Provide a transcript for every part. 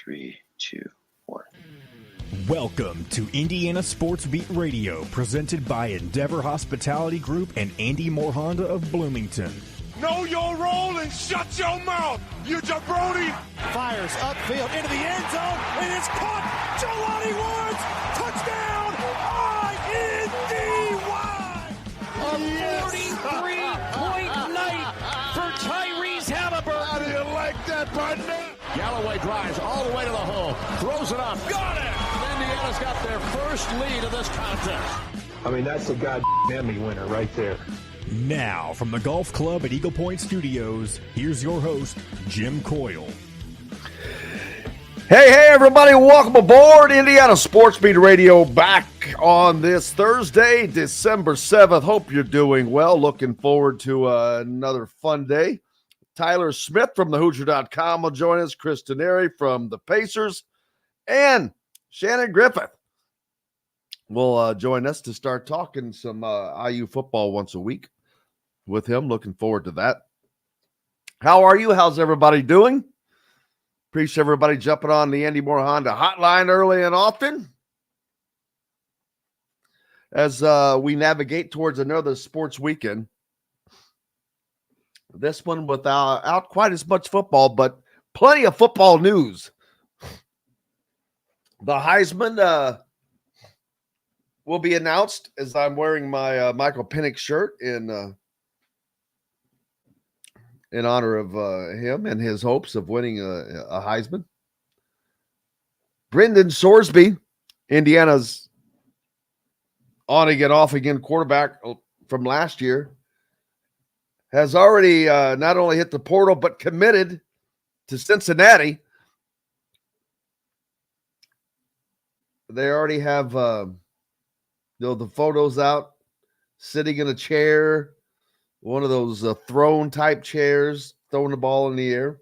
3, 2, 1. Welcome to Indiana Sports Beat Radio, presented by Endeavor Hospitality Group and Andy Moore Honda of Bloomington. Know your role and shut your mouth, you jabroni! Fires upfield into the end zone, and it's caught! Jelani Woods! Touchdown! INDY! A 43-point night for Tyrese Halliburton! How do you like that, partner? Galloway drives all the way to the hole, throws it up, got it! Indiana's got their first lead of this contest. I mean, that's a goddamn Emmy winner right there. Now, from the Golf Club at Eagle Point Studios, here's your host, Jim Coyle. Hey, everybody. Welcome aboard Indiana Sports Beat Radio, back on this Thursday, December 7th. Hope you're doing well. Looking forward to another fun day. Tyler Smith from thehoosier.com will join us. Chris Denari from the Pacers. And Shannon Griffith will join us to start talking some IU football once a week with him. Looking forward to that. How are you? How's everybody doing? Appreciate everybody jumping on the Andy Moore Honda hotline early and often as we navigate towards another sports weekend. This one without quite as much football, but plenty of football news. The Heisman will be announced as I'm wearing my Michael Penix shirt in honor of him and his hopes of winning a Heisman. Brendan Sorsby, Indiana's on-again, off-again quarterback from last year, has already not only hit the portal, but committed to Cincinnati. They already have the photos out, sitting in a chair, one of those throne-type chairs, throwing the ball in the air.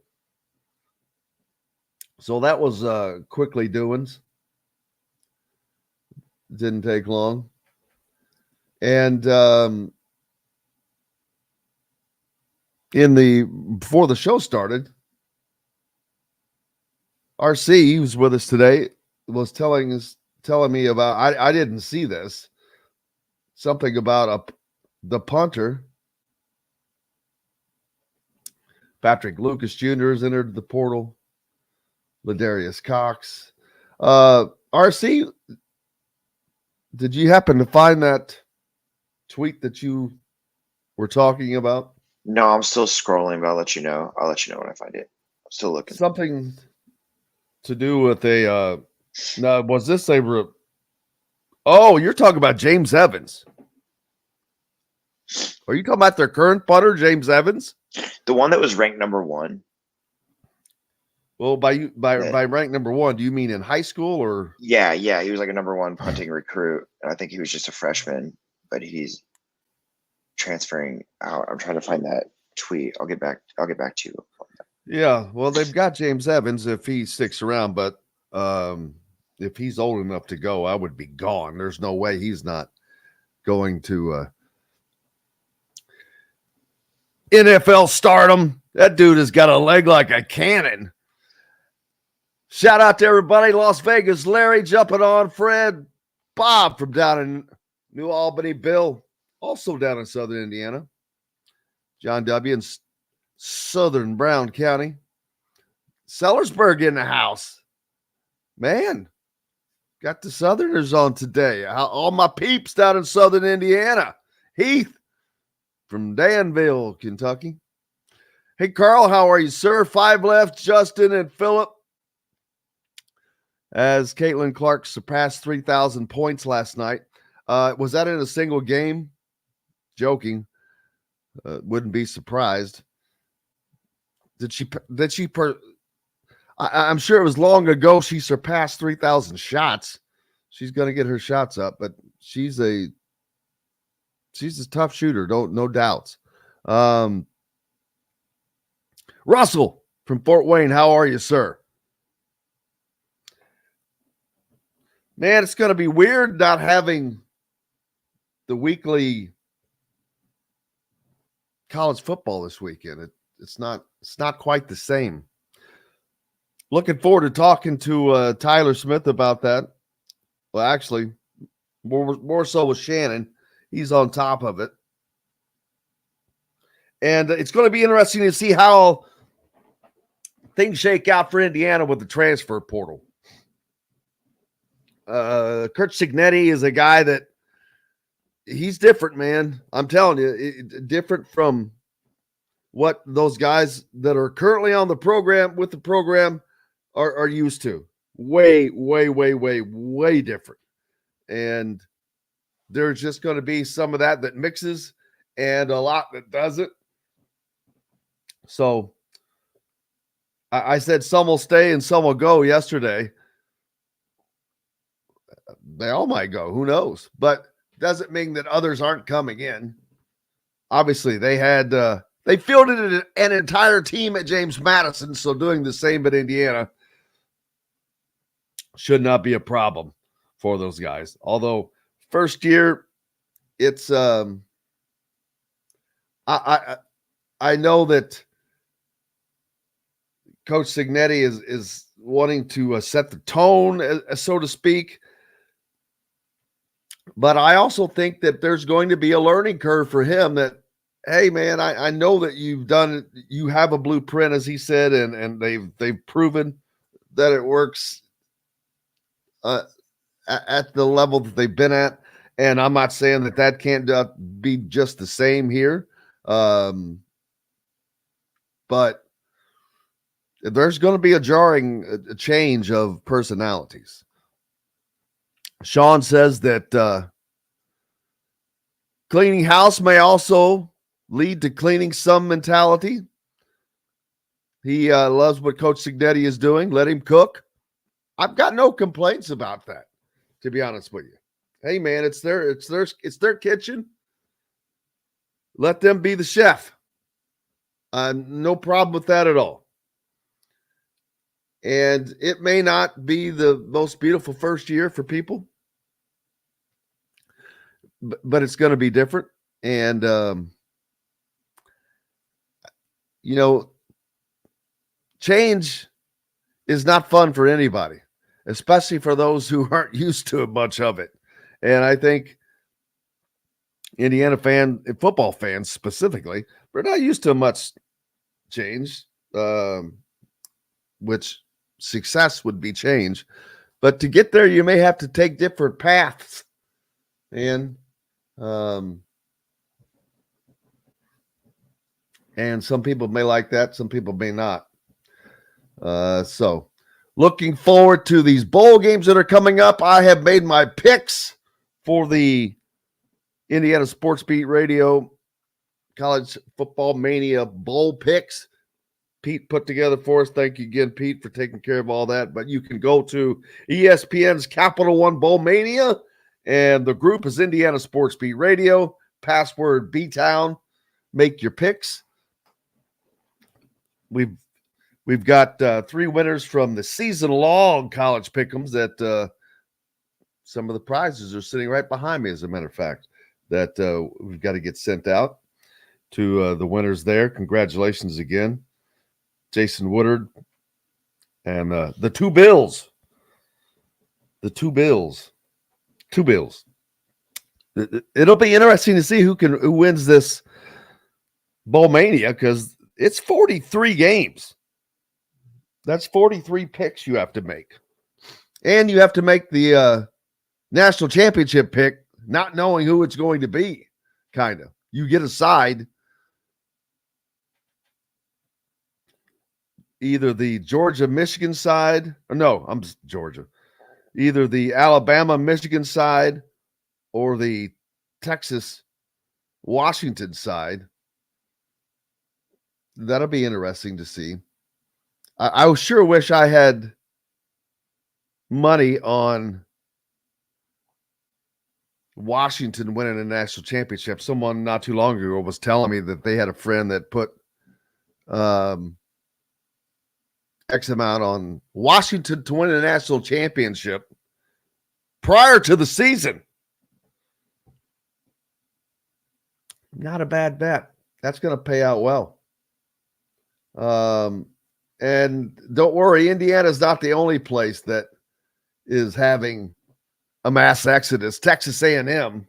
So that was quickly doings. Didn't take long. And before the show started, RC, who's with us today, was telling me about, I didn't see this, something about the punter. Patrick Lucas Jr. has entered the portal. Ladarius Cox. RC, did you happen to find that tweet that you were talking about? No, I'm still scrolling, but I'll let you know. I'll let you know when I find it. I'm still looking. Something to do with no, was this oh, you're talking about James Evans. Are you talking about their current punter, James Evans? The one that was ranked number 1. Well, by rank number 1, do you mean in high school or? Yeah. He was like a number 1 punting recruit, and I think he was just a freshman, but he's transferring out. I'm trying to find that tweet. I'll get back to you. Yeah, well, they've got James Evans if he sticks around, but if he's old enough to go, I would be gone. There's no way he's not going to NFL stardom. That dude has got a leg like a cannon. Shout out to everybody. Las Vegas, Larry jumping on. Fred, Bob from down in New Albany, Bill, also down in Southern Indiana. John W. in Southern Brown County. Sellersburg in the house. Man, got the Southerners on today. All my peeps down in Southern Indiana. Heath from Danville, Kentucky. Hey, Carl, how are you, sir? 5 left, Justin and Philip. As Caitlin Clark surpassed 3,000 points last night. Was that in a single game? Joking. Wouldn't be surprised. I'm sure it was long ago she surpassed 3,000 shots. She's going to get her shots up, but she's a tough shooter, no doubts. Russell from Fort Wayne, how are you, sir? Man, it's going to be weird not having the weekly college football this weekend. It's not quite the same. looking forward to talking to Tyler Smith about that. Well, actually, more so with Shannon. He's on top of it. And it's going to be interesting to see how things shake out for Indiana with the transfer portal. Kurt Cignetti is a guy that he's different, man. I'm telling you, different from what those guys that are currently on the program with the program are used to. Way, way, way, way, way different. And there's just going to be some of that mixes and a lot that doesn't. So I said some will stay and some will go yesterday. They all might go. Who knows? But doesn't mean that others aren't coming in. Obviously, they fielded an entire team at James Madison, so doing the same at Indiana should not be a problem for those guys. Although first year, it's I know that Coach Cignetti is wanting to set the tone, so to speak. But I also think that there's going to be a learning curve for him that, hey, man, I know that you have a blueprint, as he said, and they've proven that it works at the level that they've been at. And I'm not saying that can't be just the same here. But there's going to be a jarring change of personalities. Sean says that cleaning house may also lead to cleaning some mentality. He loves what Coach Cignetti is doing. Let him cook. I've got no complaints about that, to be honest with you. Hey, man, it's their kitchen. Let them be the chef. No problem with that at all. And it may not be the most beautiful first year for people, but it's going to be different. And, change is not fun for anybody, especially for those who aren't used to much of it. And I think Indiana football fans specifically, we're not used to much change, which success would be change. But to get there, you may have to take different paths. And some people may like that. Some people may not. So looking forward to these bowl games that are coming up. I have made my picks for the Indiana Sports Beat Radio College Football Mania Bowl picks. Pete put together for us. Thank you again, Pete, for taking care of all that. But you can go to ESPN's Capital One Bowl Mania, and the group is Indiana Sports Beat Radio. Password B-Town. Make your picks. We've got 3 winners from the season-long college pick'ems that some of the prizes are sitting right behind me, as a matter of fact, that we've got to get sent out to the winners there. Congratulations again, Jason Woodard and the two Bills. The two Bills. It'll be interesting to see who wins this Bowl Mania, because it's 43 games. That's 43 picks you have to make. And you have to make the national championship pick, not knowing who it's going to be, kind of. You get a side. Either the Georgia-Michigan side, or no, I'm Georgia. Either the Alabama-Michigan side or the Texas-Washington side. That'll be interesting to see. I sure wish I had money on Washington winning a national championship. Someone not too long ago was telling me that they had a friend that put X amount on Washington to win a national championship prior to the season. Not a bad bet. That's going to pay out well. And don't worry, Indiana's not the only place that is having a mass exodus. Texas A&M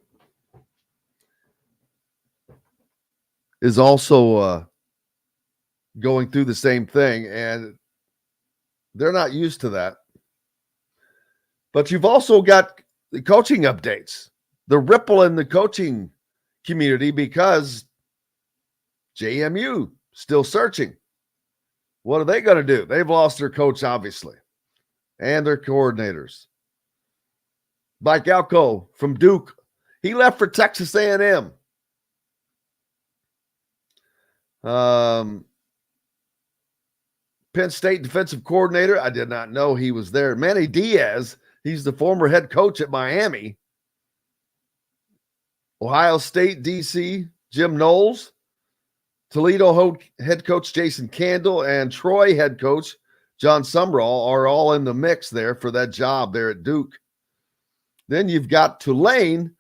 is also going through the same thing, and they're not used to that. But you've also got the coaching updates, the ripple in the coaching community, because JMU still searching. What are they going to do? They've lost their coach, obviously, and their coordinators. Mike Alco from Duke, he left for Texas A&M. Penn State defensive coordinator, I did not know he was there. Manny Diaz, he's the former head coach at Miami. Ohio State DC, Jim Knowles. Toledo head coach Jason Candle and Troy head coach John Sumrall are all in the mix there for that job there at Duke. Then you've got Tulane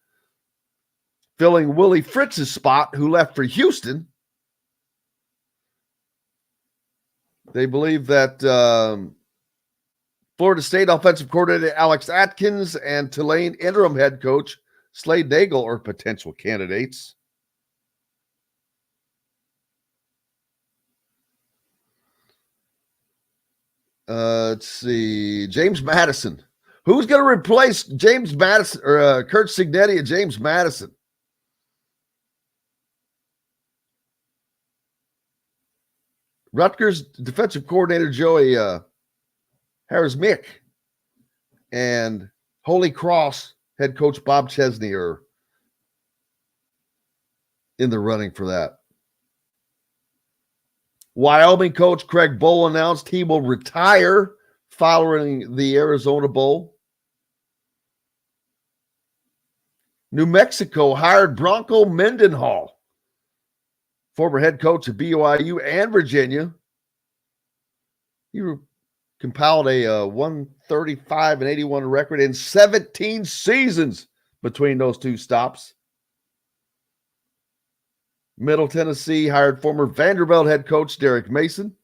filling Willie Fritz's spot, who left for Houston. They believe that Florida State offensive coordinator Alex Atkins and Tulane interim head coach Slade Nagel are potential candidates. Let's see. James Madison. Who's going to replace James Madison or Kurt Cignetti and James Madison? Rutgers defensive coordinator Joey Harris-Mick and Holy Cross head coach Bob Chesney are in the running for that. Wyoming coach Craig Bowl announced he will retire following the Arizona Bowl. New Mexico hired Bronco Mendenhall, former head coach of BYU and Virginia. He compiled a 135-81 record in 17 seasons between those two stops. Middle Tennessee hired former Vanderbilt head coach Derek Mason.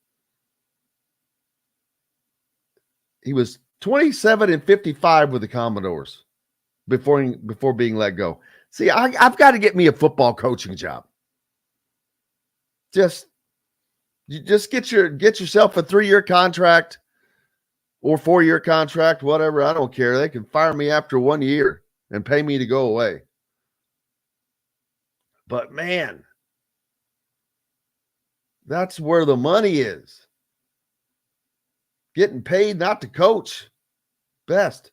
He was 27-55 with the Commodores before being let go. See, I've got to get me a football coaching job. Just get yourself a 3-year contract or 4-year contract, whatever. I don't care. They can fire me after 1 year and pay me to go away. But man, that's where the money is. Getting paid not to coach. Best.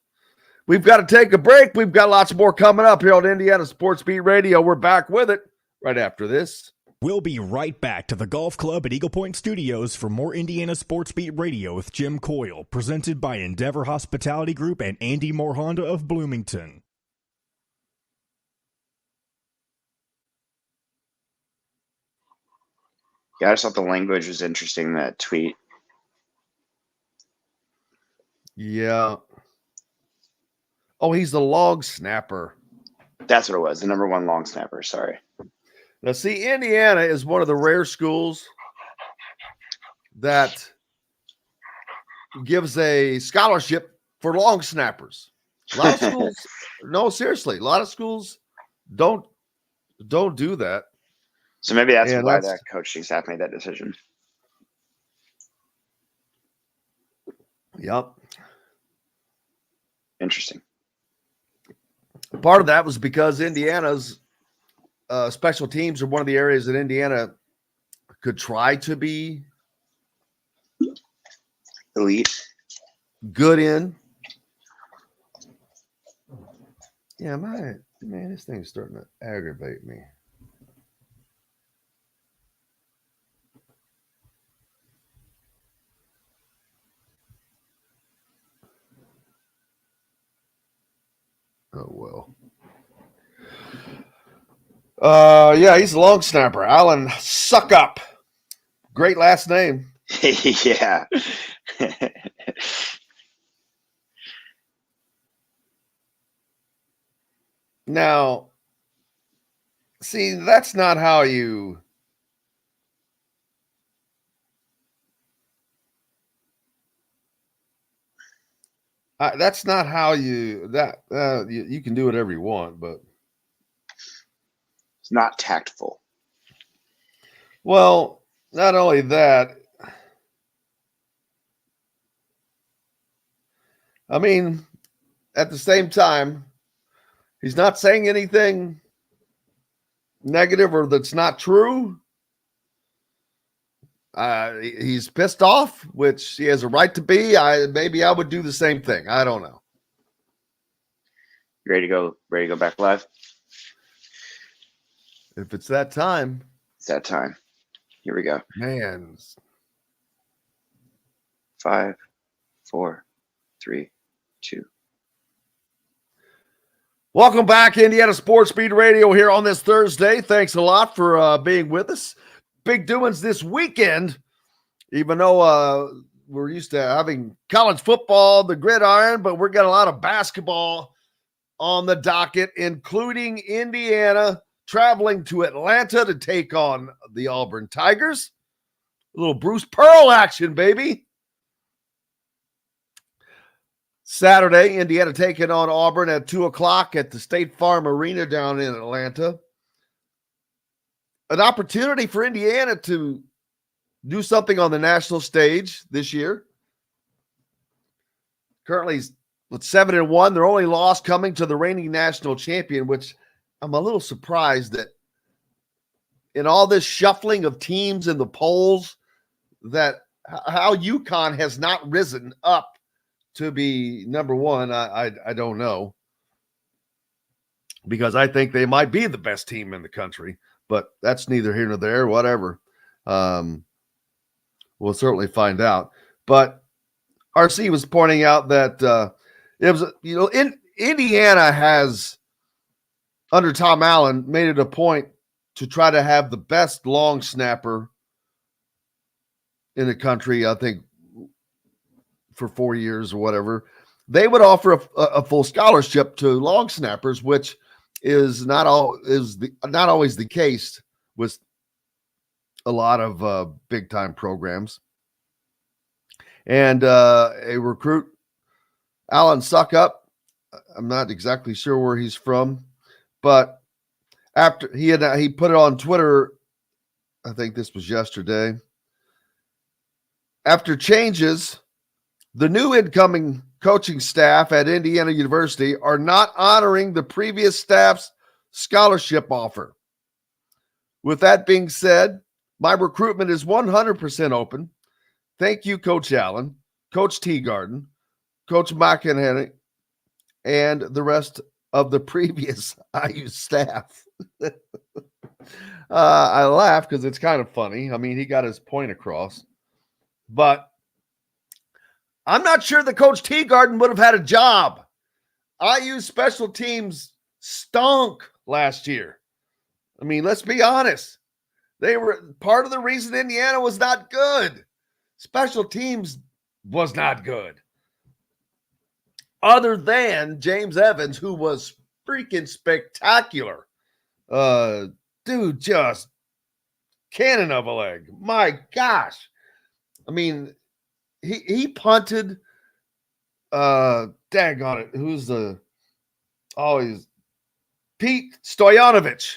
We've got to take a break. We've got lots more coming up here on Indiana Sports Beat Radio. We're back with it right after this. We'll be right back to the Golf Club at Eagle Point Studios for more Indiana Sports Beat Radio with Jim Coyle, presented by Endeavor Hospitality Group and Andy Moore Honda of Bloomington. Yeah, I just thought the language was interesting in that tweet. Yeah. Oh, he's the long snapper. That's what it was. The number 1 long snapper. Sorry. Now, see, Indiana is one of the rare schools that gives a scholarship for long snappers. A lot of schools, no, seriously, a lot of schools don't do that. So maybe that's why that coaching staff made that decision. Yep. Interesting. Part of that was because Indiana's special teams are one of the areas that Indiana could try to be elite, good in. Yeah, man, this thing's starting to aggravate me. Oh, well. Yeah, he's a long snapper. Alan Suckup. Great last name. Yeah. Now, see, that's not how you That's not how you can do whatever you want, but It's not tactful. well, not only that, I mean, at the same time, he's not saying anything negative or that's not true. He's pissed off, which he has a right to be. Maybe I would do the same thing. I don't know. You ready to go? Ready to go back live? If it's that time. It's that time. Here we go. Man. 5, 4, 3, 2. Welcome back, Indiana Sports Speed Radio here on this Thursday. Thanks a lot for being with us. Big doings this weekend, even though we're used to having college football, the gridiron, but we're got a lot of basketball on the docket, including Indiana traveling to Atlanta to take on the Auburn Tigers. A little Bruce Pearl action, baby. Saturday, Indiana taking on Auburn at 2 o'clock at the State Farm Arena down in Atlanta. An opportunity for Indiana to do something on the national stage this year. Currently, with 7-1, their only loss coming to the reigning national champion, which I'm a little surprised that in all this shuffling of teams in the polls, that how UConn has not risen up to be number one. I don't know, because I think they might be the best team in the country. But that's neither here nor there, whatever. We'll certainly find out. But RC was pointing out that it was, Indiana has, under Tom Allen, made it a point to try to have the best long snapper in the country, I think, for 4 years or whatever. They would offer a full scholarship to long snappers, which is not always the case with a lot of big time programs. And a recruit, Alan Suckup, I'm not exactly sure where he's from, but after he put it on Twitter, I think this was yesterday. After changes, the new incoming coaching staff at Indiana University are not honoring the previous staff's scholarship offer. With that being said, my recruitment is 100% open. Thank you, Coach Allen, Coach Teagarden, Coach McEnany, and the rest of the previous IU staff. I laugh because it's kind of funny. I mean, he got his point across. But I'm not sure that Coach Teagarden would have had a job. IU special teams stunk last year. I mean, let's be honest. They were part of the reason Indiana was not good. Special teams was not good. Other than James Evans, who was freaking spectacular. Dude, just cannon of a leg. My gosh. I mean, he punted, daggone it, who's the always Pete Stoyanovich.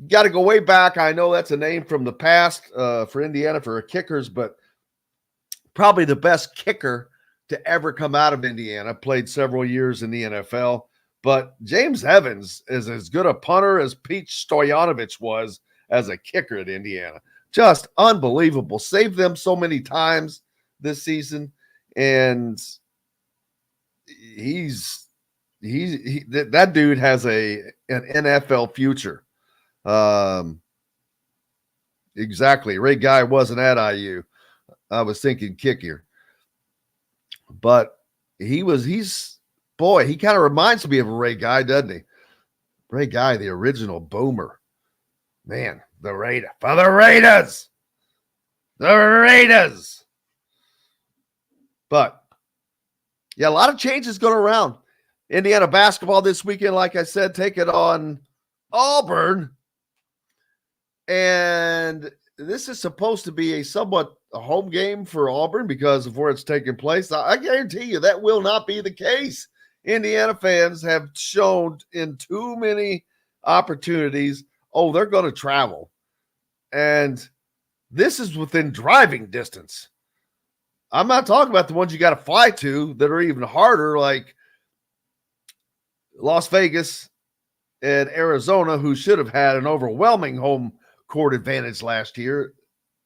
Got to go way back. I know that's a name from the past for Indiana for kickers, but probably the best kicker to ever come out of Indiana. Played several years in the NFL. But James Evans is as good a punter as Pete Stoyanovich was as a kicker at Indiana. Just unbelievable. Saved them so many times this season. And that dude has an NFL future. Exactly. Ray Guy wasn't at IU. I was thinking kicker. But he kind of reminds me of a Ray Guy, doesn't he? Ray Guy, the original boomer. Man, the Raiders. For the Raiders. The Raiders. But, yeah, a lot of changes going around. Indiana basketball this weekend, like I said, taking on Auburn. And this is supposed to be a somewhat a home game for Auburn because of where it's taking place? I guarantee you that will not be the case. Indiana fans have shown in too many opportunities, they're going to travel. And this is within driving distance. I'm not talking about the ones you got to fly to that are even harder, like Las Vegas and Arizona, who should have had an overwhelming home court advantage last year.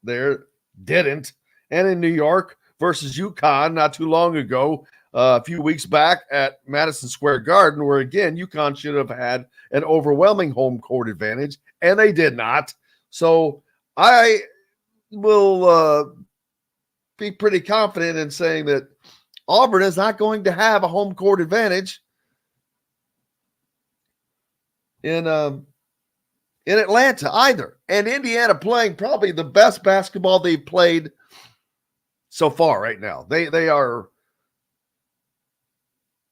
There didn't. And in New York versus UConn not too long ago, a few weeks back at Madison Square Garden, where again, UConn should have had an overwhelming home court advantage, and they did not. So I will be pretty confident in saying that Auburn is not going to have a home court advantage in Atlanta either. And Indiana playing probably the best basketball they've played so far right now. They are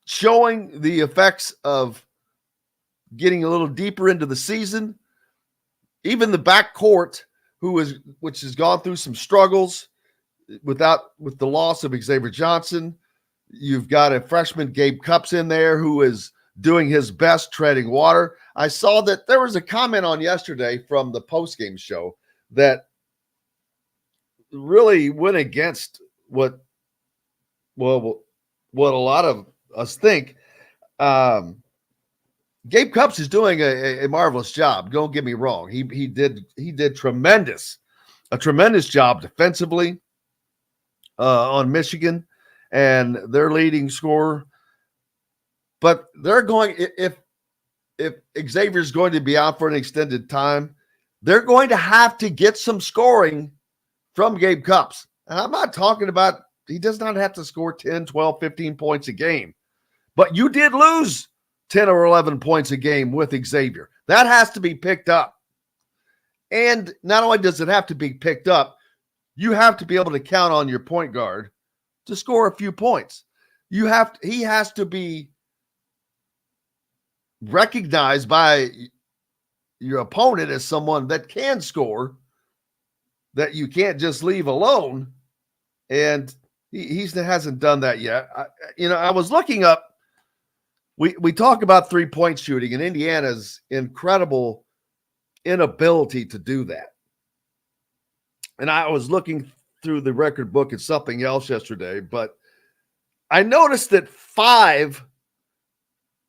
showing the effects of getting a little deeper into the season. Even the backcourt, which has gone through some struggles with the loss of Xavier Johnson. You've got a freshman, Gabe Cupps, in there who is doing his best treading water. I saw that there was a comment on yesterday from the postgame show that really went against what a lot of us think. Gabe Cupps is doing a marvelous job. Don't get me wrong. He did a tremendous job defensively on Michigan and their leading scorer. But they're going, if Xavier's going to be out for an extended time, they're going to have to get some scoring from Gabe Cupps. And I'm not talking about, he does not have to score 10, 12, 15 points a game. But you did lose 10 or 11 points a game with Xavier. That has to be picked up. And not only does it have to be picked up, you have to be able to count on your point guard to score a few points. He has to be recognized by your opponent as someone that can score, that you can't just leave alone. And he hasn't done that yet. I was looking up, we talk about three-point shooting and Indiana's incredible inability to do that. And I was looking through the record book at something else yesterday, but I noticed that 5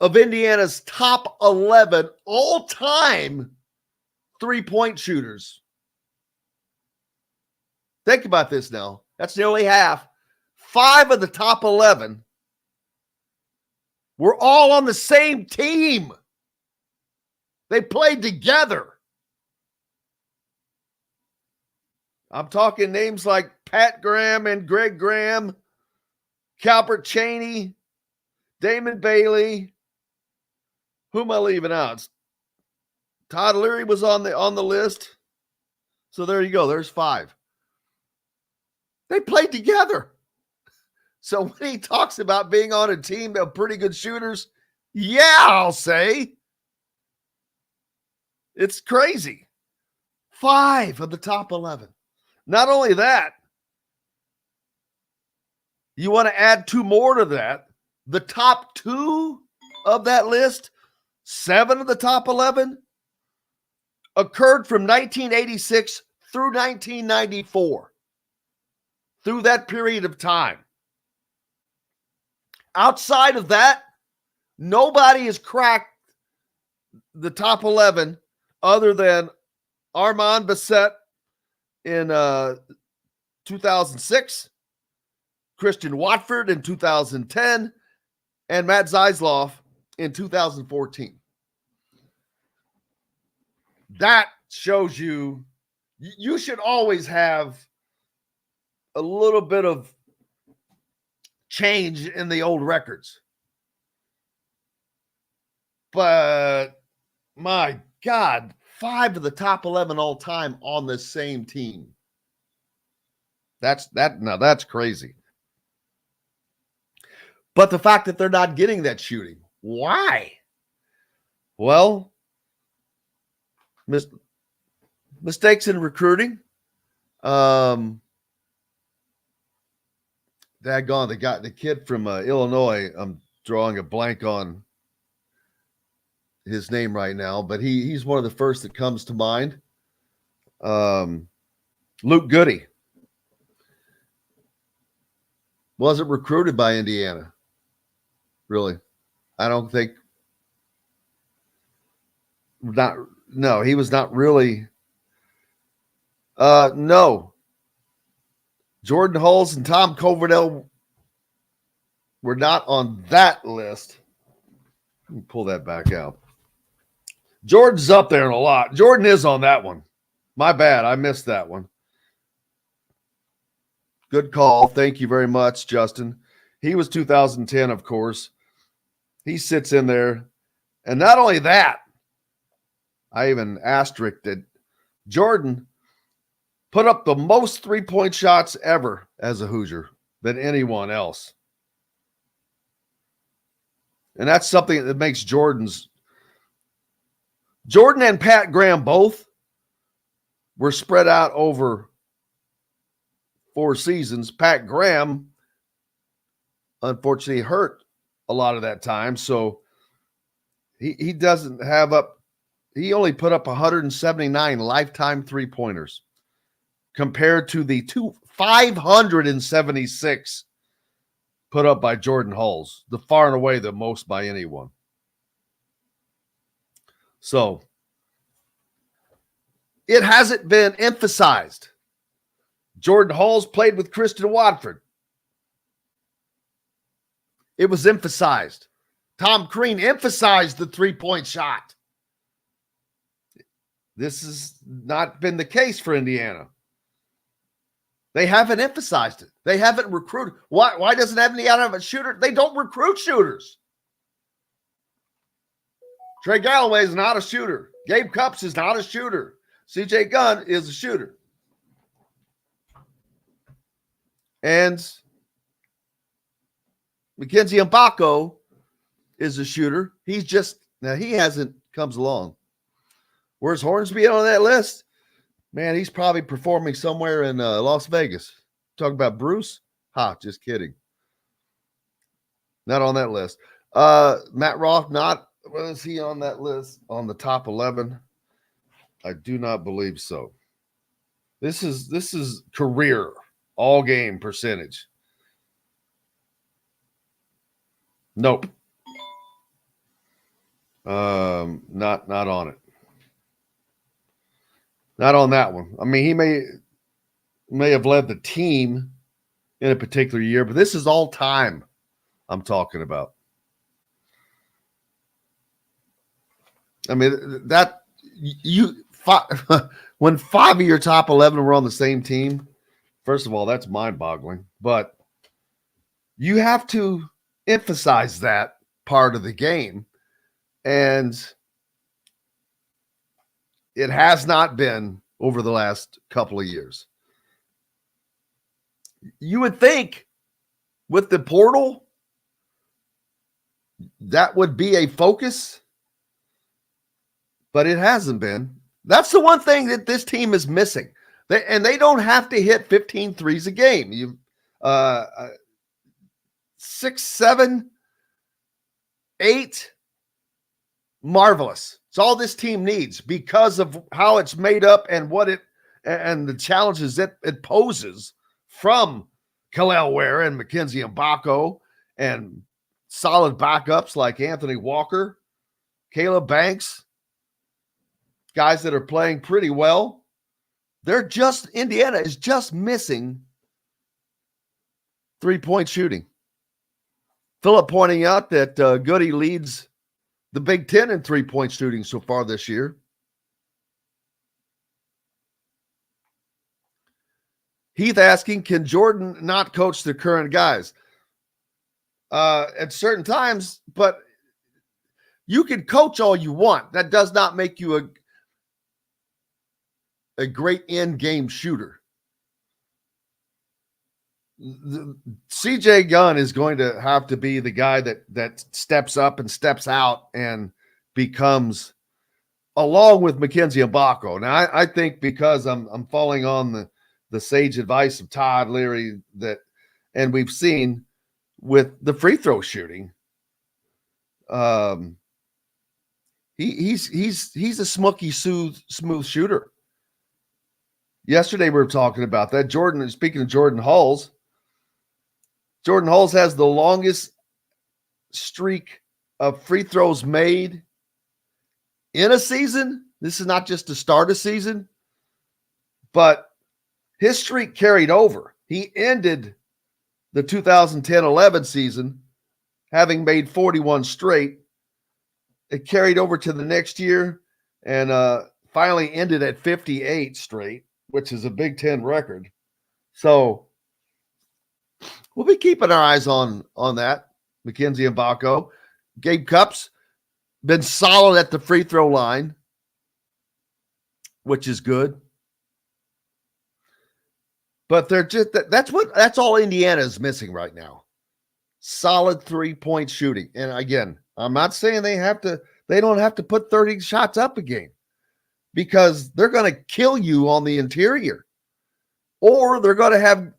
of Indiana's top 11 all-time three-point shooters. Think about this now. That's nearly half. 5 of the top 11 were all on the same team. They played together. I'm talking names like Pat Graham and Greg Graham, Calbert Chaney, Damon Bailey. Who am I leaving out? Todd Leary was on the list. So there you go. There's 5. They played together. So when he talks about being on a team of pretty good shooters, yeah, I'll say. It's crazy. 5 of the top 11. Not only that, you want to add 2 more to that. The top 2 of that list, 7 of the top 11, occurred from 1986 through 1994. Through that period of time. Outside of that, nobody has cracked the top 11 other than Armand Bassett in 2006, Christian Watford in 2010, and Matt Zeisloff in 2014. That shows you should always have a little bit of change in the old records. But my God, 5 of the top 11 all time on the same team. That's crazy. But the fact that they're not getting that shooting, why? Well, mistakes in recruiting. daggone, the kid from Illinois. I'm drawing a blank on his name right now, but he's one of the first that comes to mind. Luke Goody wasn't recruited by Indiana. Really. I don't think. No, he was not really. No. Jordan Hulls and Tom Coverdale were not on that list. Let me pull that back out. Jordan's up there in a lot. Jordan is on that one. My bad. I missed that one. Good call. Thank you very much, Justin. He was 2010, of course. He sits in there. And not only that, I even asterisked it. Jordan put up the most three-point shots ever as a Hoosier than anyone else. And that's something that makes Jordan and Pat Graham both were spread out over 4 seasons. Pat Graham, unfortunately, hurt a lot of that time. So he doesn't have up. He only put up 179 lifetime three-pointers compared to the 576 put up by Jordan Hulls, the far and away the most by anyone. So it hasn't been emphasized. Jordan Hulls played with Christian Watford. It was emphasized. Tom Crean emphasized the three-point shot. This has not been the case for Indiana. They haven't emphasized it. They haven't recruited. Why doesn't Indiana have a shooter? They don't recruit shooters. Trey Galloway is not a shooter. Gabe Cupps is not a shooter. CJ Gunn is a shooter. And Mackenzie Mbako is a shooter. He hasn't comes along. Where's Hornsby on that list? Man, he's probably performing somewhere in Las Vegas. Talking about Bruce? Just kidding. Not on that list. Matt Roth, was he on that list on the top 11? I do not believe so. This is career all game percentage. Nope. Not on it. Not on that one. I mean, he may have led the team in a particular year, but this is all time I'm talking about. I mean, when 5 of your top 11 were on the same team, first of all, that's mind-boggling. But you have to emphasize that part of the game. And it has not been over the last couple of years. You would think with the portal, that would be a focus, but it hasn't been. That's the one thing that this team is missing. They don't have to hit 15 threes a game. 6, 7, 8, marvelous. It's all this team needs because of how it's made up and and the challenges that it poses from Kalel Ware and Mackenzie Mbako and solid backups like Anthony Walker, Caleb Banks, guys that are playing pretty well. Indiana is just missing three-point shooting. Philip pointing out that Goody leads the Big Ten in three-point shooting so far this year. Heath asking, can Jordan not coach the current guys? At certain times, but you can coach all you want. That does not make you a great in-game shooter. CJ Gunn is going to have to be the guy that steps up and steps out and becomes, along with Mackenzie Mbako. Now, I think because I'm falling on the sage advice of Todd Leary that and we've seen with the free throw shooting. He's a smooth shooter. Yesterday we were talking about that. Speaking of Jordan Hulls has the longest streak of free throws made in a season. This is not just to start a season, but his streak carried over. He ended the 2010-11 season having made 41 straight. It carried over to the next year and finally ended at 58 straight, which is a Big Ten record. So we'll be keeping our eyes on that. Mackenzie Mbako. Gabe Cup's been solid at the free throw line, which is good. But that's all Indiana is missing right now. Solid 3-point shooting. And again, I'm not saying they don't have to put 30 shots up a game, because they're going to kill you on the interior, or they're going to have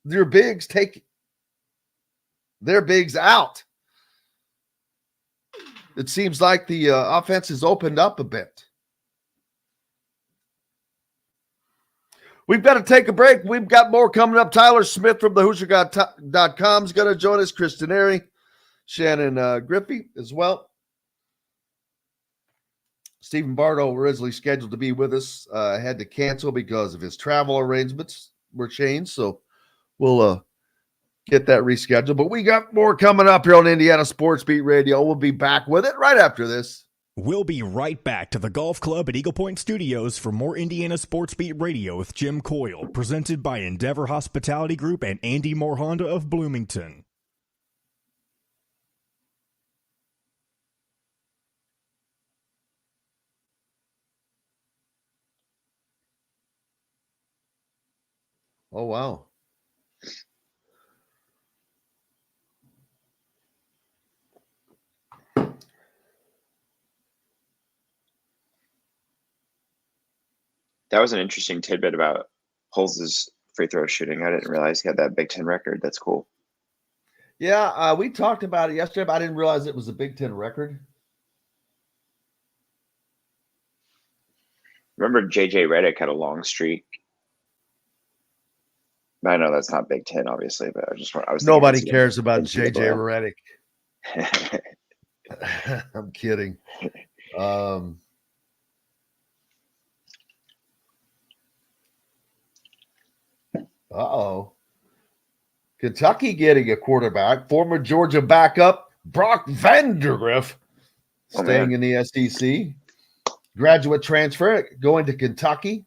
their bigs take their bigs out. It seems like the offense has opened up a bit. We've got to take a break. We've got more coming up. Tyler Smith from thehoosier.com is going to join us. Chris Denari, Shannon Griffey as well. Stephen Bardo, originally scheduled to be with us, had to cancel because of his travel arrangements were changed. So we'll get that rescheduled. But we got more coming up here on Indiana Sports Beat Radio. We'll be back with it right after this. We'll be right back to the Golf Club at Eagle Point Studios for more Indiana Sports Beat Radio with Jim Coyle, presented by Endeavor Hospitality Group and Andy Moore Honda of Bloomington. Oh, wow. That was an interesting tidbit about Hulls' free throw shooting. I didn't realize he had that Big Ten record. That's cool. Yeah, we talked about it yesterday, but I didn't realize it was a Big Ten record. Remember J.J. Redick had a long streak? I know that's not Big Ten, obviously, but I was nobody cares about J.J. Redick. I'm kidding. Uh-oh. Kentucky getting a quarterback. Former Georgia backup Brock Vandagriff staying in the SEC. Graduate transfer going to Kentucky.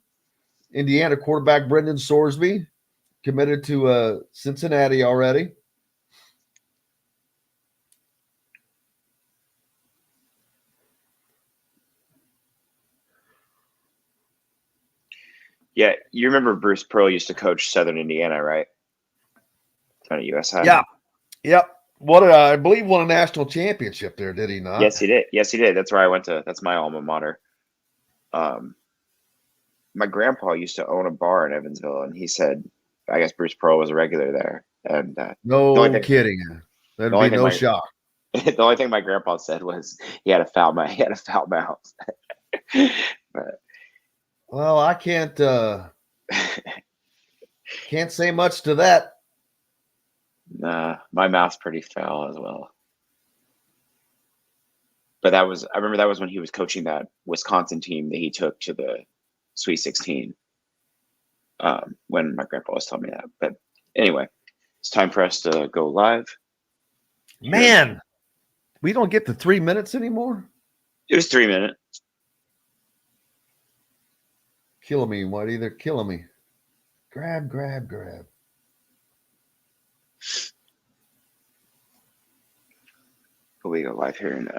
Indiana quarterback Brendan Sorsby committed to Cincinnati already. Yeah, you remember Bruce Pearl used to coach Southern Indiana, right? On a U.S. side. Yeah. Yep. I believe won a national championship there, did he not? Yes, he did. That's where I went to. That's my alma mater. My grandpa used to own a bar in Evansville, and he said, I guess Bruce Pearl was a regular there. And no kidding. That'd be no shock. The only thing my grandpa said was he had a foul mouth. But, well, I can't say much to that. Nah, my mouth's pretty foul as well. But I remember that was when he was coaching that Wisconsin team that he took to the Sweet 16. When my grandpa was telling me that. But anyway, it's time for us to go live. Man, we don't get the 3 minutes anymore? It was 3 minutes. Killing me, Whitey. They're killing me. Grab. We go live here in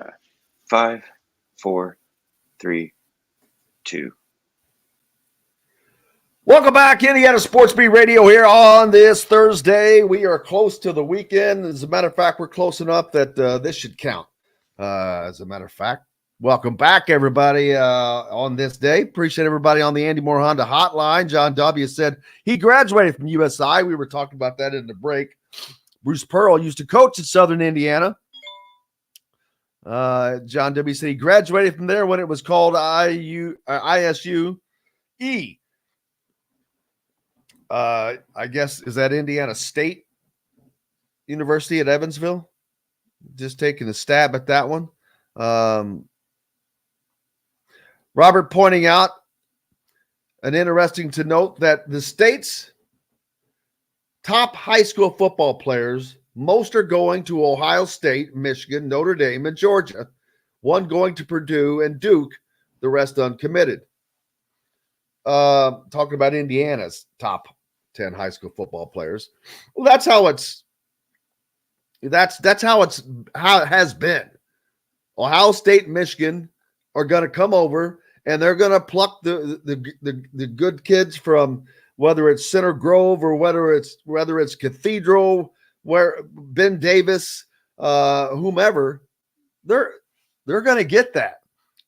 5, 4, 3, 2. Welcome back, Indiana Sports Beat Radio here on this Thursday. We are close to the weekend. As a matter of fact, we're close enough that this should count. As a matter of fact, Welcome back, everybody, on this day. Appreciate everybody on the Andy Moore Honda hotline. John W. said he graduated from USI. We were talking about that in the break. Bruce Pearl used to coach at Southern Indiana. John W. said he graduated from there when it was called ISU-E. I guess, is that Indiana State University at Evansville? Just taking a stab at that one. Robert pointing out an interesting to note that the state's top high school football players, most are going to Ohio State, Michigan, Notre Dame, and Georgia. One going to Purdue and Duke, the rest uncommitted. Talking about Indiana's top 10 high school football players. Well, that's how it has been. Ohio State and Michigan are going to come over and they're going to pluck the good kids from whether it's Center Grove or whether it's Cathedral, where Ben Davis, whomever, they're going to get that.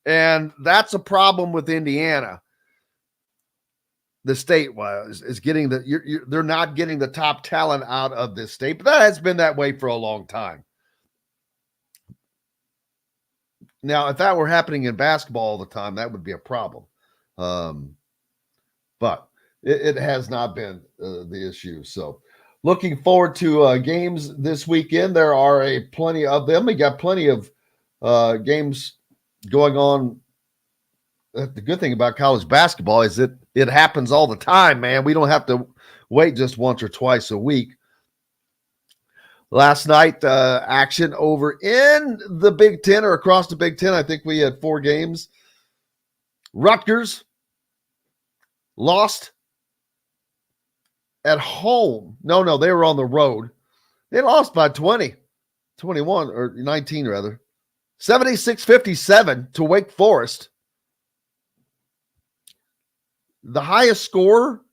And that's a problem with Indiana. The state is getting they're not getting the top talent out of this state, but that has been that way for a long time. Now, if that were happening in basketball all the time, that would be a problem. But it has not been the issue. So looking forward to games this weekend. There are plenty of them. We got plenty of games going on. The good thing about college basketball is that it happens all the time, man. We don't have to wait just once or twice a week. Last night, action over in the Big Ten or across the Big Ten. I think we had 4 games. Rutgers lost at home. No, they were on the road. They lost by 21 or 19 rather. 76-57 to Wake Forest. The highest score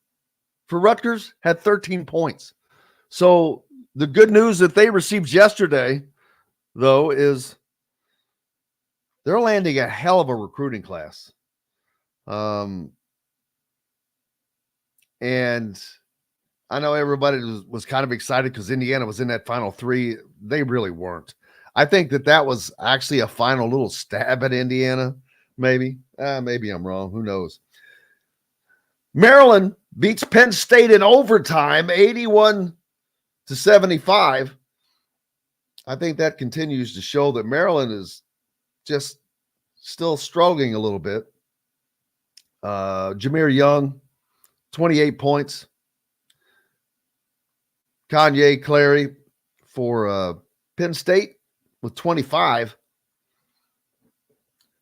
for Rutgers had 13 points. So the good news that they received yesterday, though, is they're landing a hell of a recruiting class. And I know everybody was kind of excited because Indiana was in that Final 3. They really weren't. I think that was actually a final little stab at Indiana, maybe. Maybe I'm wrong. Who knows? Maryland beats Penn State in overtime, 81-75. I think that continues to show that Maryland is just still struggling a little bit. Jameer Young, 28 points. Kanye Clary for Penn State with 25.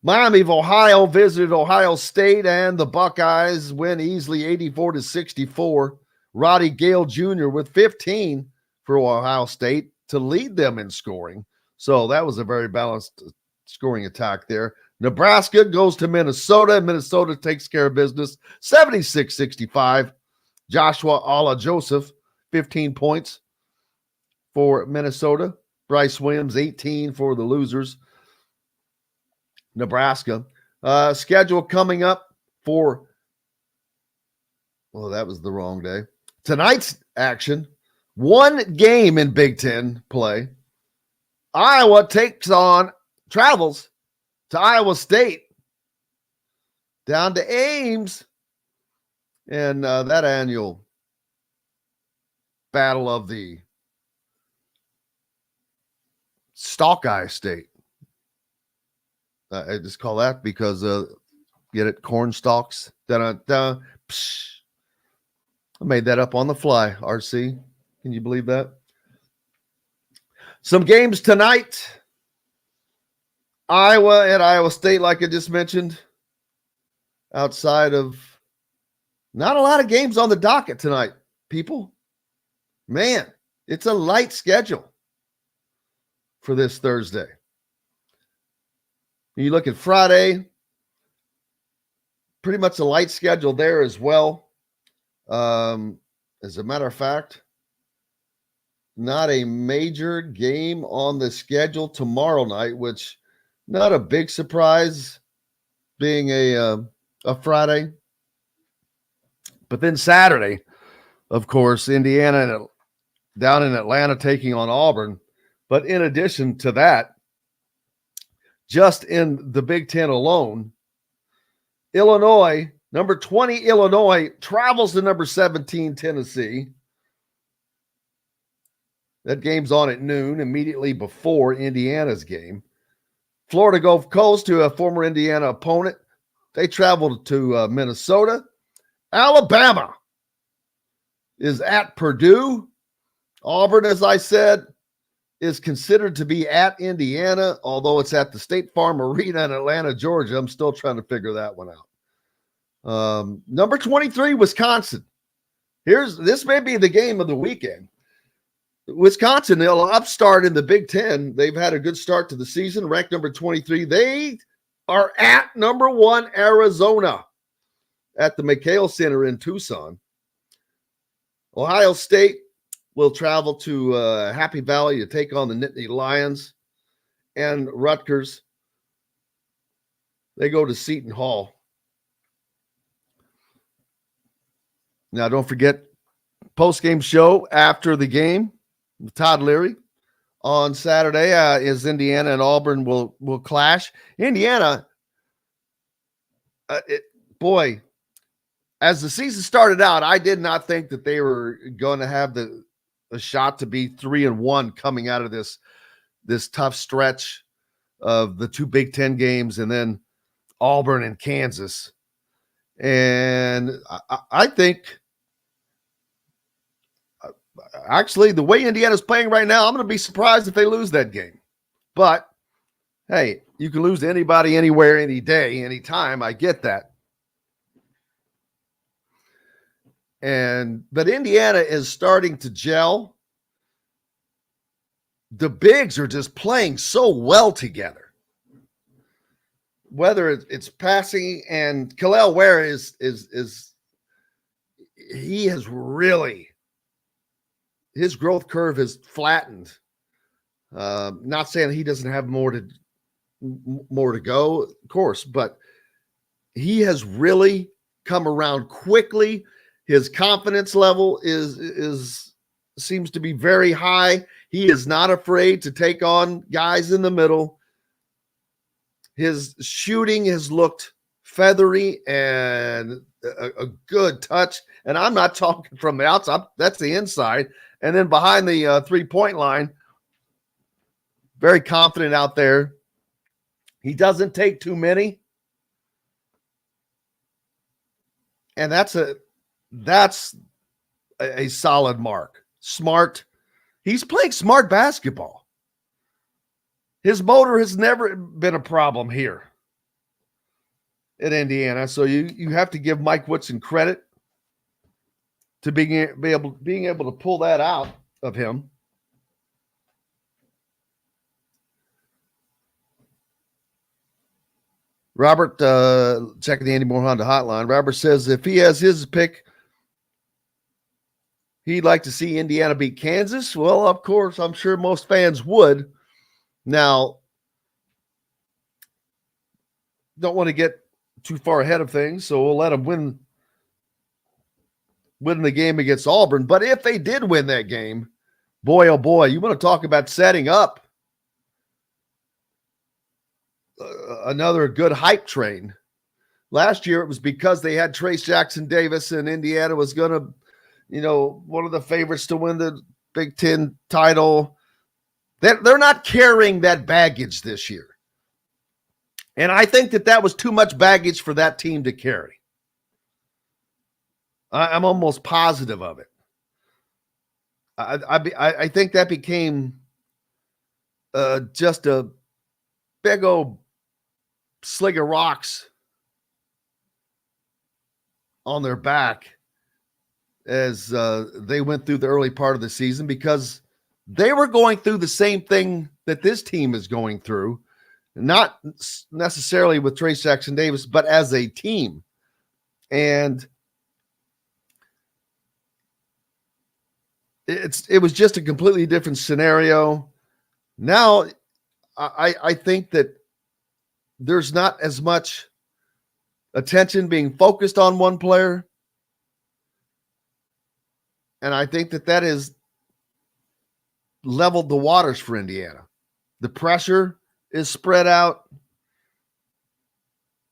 Miami of Ohio visited Ohio State, and the Buckeyes win easily 84-64. Roddy Gale Jr. with 15 for Ohio State to lead them in scoring. So that was a very balanced scoring attack there. Nebraska goes to Minnesota. Minnesota takes care of business, 76-65. Joshua Alla Joseph, 15 points for Minnesota. Bryce Williams, 18 for the losers. Nebraska. Schedule coming up for, that was the wrong day. Tonight's action, one game in Big Ten play. Iowa travels to Iowa State, down to Ames, and that annual battle of the Stalkeye State. I just call that because, get it, corn stalks. I made that up on the fly, RC. Can you believe that? Some games tonight. Iowa at Iowa State, like I just mentioned. Outside of not a lot of games on the docket tonight, people. Man, it's a light schedule for this Thursday. You look at Friday, pretty much a light schedule there as well. As a matter of fact, not a major game on the schedule tomorrow night, which Not a big surprise being a Friday. But then Saturday, of course, Indiana down in Atlanta taking on Auburn. But in addition to that, just in the Big Ten alone, Illinois, number 20 Illinois, travels to number 17 Tennessee. That game's on at noon, immediately before Indiana's game. Florida Gulf Coast, to a former Indiana opponent, they traveled to Minnesota. Alabama is at Purdue. Auburn, as I said, is considered to be at Indiana, although it's at the State Farm Arena in Atlanta, Georgia. I'm still trying to figure that one out. Number 23, Wisconsin. This may be the game of the weekend. Wisconsin, they'll upstart in the Big Ten. They've had a good start to the season, ranked number 23. They are at number 1 Arizona at the McHale Center in Tucson. Ohio State will travel to Happy Valley to take on the Nittany Lions. And Rutgers, they go to Seton Hall. Now, don't forget, post-game show after the game, Todd Leary on Saturday is Indiana and Auburn will clash. Indiana, boy, as the season started out, I did not think that they were going to have a shot to be 3-1 coming out of this tough stretch of the 2 Big Ten games and then Auburn and Kansas. And I think, actually, the way Indiana's playing right now, I'm going to be surprised if they lose that game. But, hey, you can lose to anybody, anywhere, any day, anytime. I get that. But Indiana is starting to gel. The bigs are just playing so well together. Whether it's passing, and Kalel Ware he has really, his growth curve has flattened. Not saying he doesn't have more to go, of course, but he has really come around quickly. His confidence level seems to be very high. He is not afraid to take on guys in the middle. His shooting has looked feathery and a good touch. And I'm not talking from the outside. That's the inside. And then behind the three-point line, very confident out there. He doesn't take too many. And that's a solid mark. Smart. He's playing smart basketball. His motor has never been a problem here at Indiana. So you have to give Mike Woodson credit to being able to pull that out of him. Robert, checking the Andy Moore Honda hotline. Robert says if he has his pick, he'd like to see Indiana beat Kansas. Well, of course, I'm sure most fans would. Now, don't want to get too far ahead of things, so we'll let them win the game against Auburn. But if they did win that game, boy, oh boy, you want to talk about setting up another good hype train. Last year, it was because they had Trace Jackson Davis, and Indiana was going to, one of the favorites to win the Big Ten title. They're not carrying that baggage this year. And I think that was too much baggage for that team to carry. I'm almost positive of it. I think that became just a big old sling of rocks on their back as they went through the early part of the season, because they were going through the same thing that this team is going through, not necessarily with Trace Jackson Davis, but as a team. And it was just a completely different scenario. Now, I think that there's not as much attention being focused on one player. And I think that has leveled the waters for Indiana. The pressure is spread out.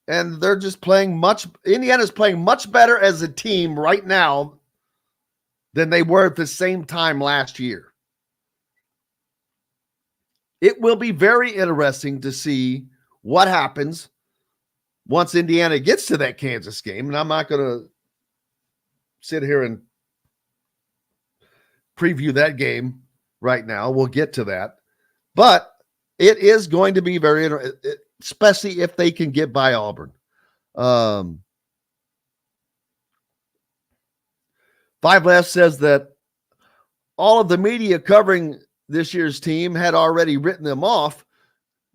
And they're just Indiana's playing much better as a team right now than they were at the same time last year. It will be very interesting to see what happens once Indiana gets to that Kansas game. And I'm not going to sit here and preview that game right now. We'll get to that. But it is going to be very interesting, especially if they can get by Auburn. Five Left says that all of the media covering this year's team had already written them off.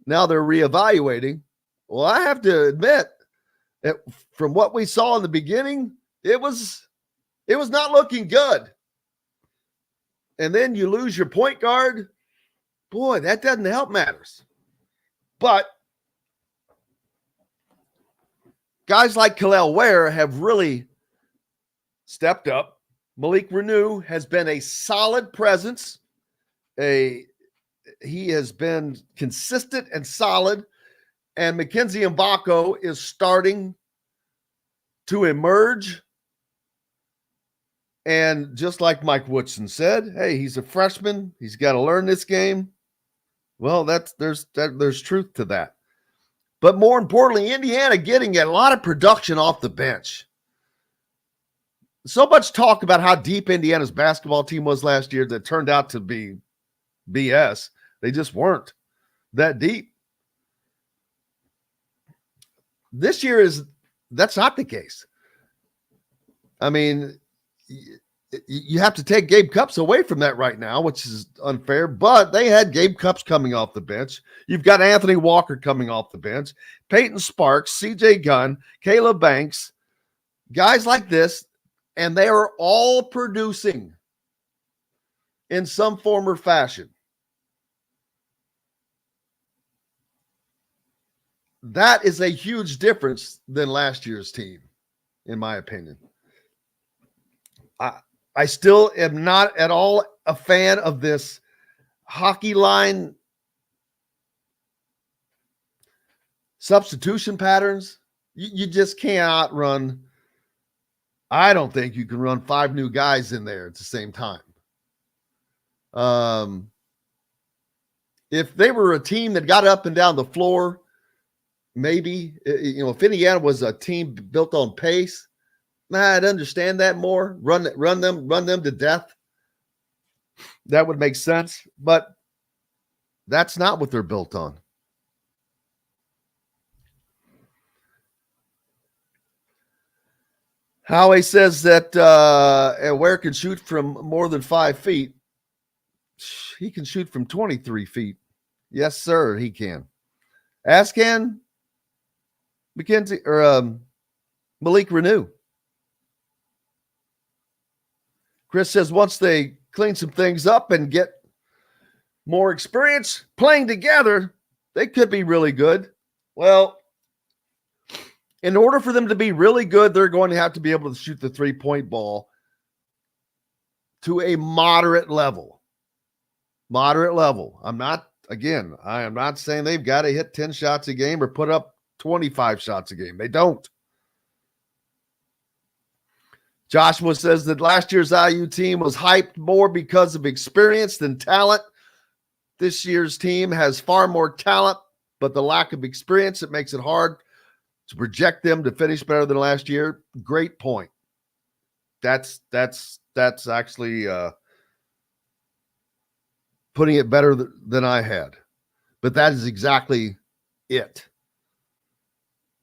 Now they're reevaluating. Well, I have to admit that from what we saw in the beginning, it was not looking good. And then you lose your point guard. Boy, that doesn't help matters. But guys like Khalil Ware have really stepped up. Malik Renew has been a solid presence. He has been consistent and solid. And Mackenzie Mbako is starting to emerge. And just like Mike Woodson said, hey, he's a freshman. He's got to learn this game. Well, there's truth to that. But more importantly, Indiana getting a lot of production off the bench. So much talk about how deep Indiana's basketball team was last year that turned out to be BS. They just weren't that deep. This year that's not the case. I mean, you have to take Gabe Cupps away from that right now, which is unfair, but they had Gabe Cupps coming off the bench. You've got Anthony Walker coming off the bench, Peyton Sparks, CJ Gunn, Caleb Banks, guys like this, and they are all producing in some form or fashion. That is a huge difference than last year's team, in my opinion. I still am not at all a fan of this hockey line substitution patterns. You just cannot run. I don't think you can run 5 new guys in there at the same time. If they were a team that got up and down the floor, maybe, if Indiana was a team built on pace, I'd understand that more. Run them to death. That would make sense, but that's not what they're built on. Howie says that Ware can shoot from more than 5 feet. He can shoot from 23 feet. Yes, sir, he can. As can Mackenzie or Malik Renew. Chris says once they clean some things up and get more experience playing together, they could be really good. Well, in order for them to be really good, they're going to have to be able to shoot the 3-point ball to a moderate level. Moderate level. I am not saying they've got to hit 10 shots a game or put up 25 shots a game. They don't. Joshua says that last year's IU team was hyped more because of experience than talent. This year's team has far more talent, but the lack of experience, it makes it hard to project them to finish better than last year. Great point. That's actually putting it better than I had. But that is exactly it.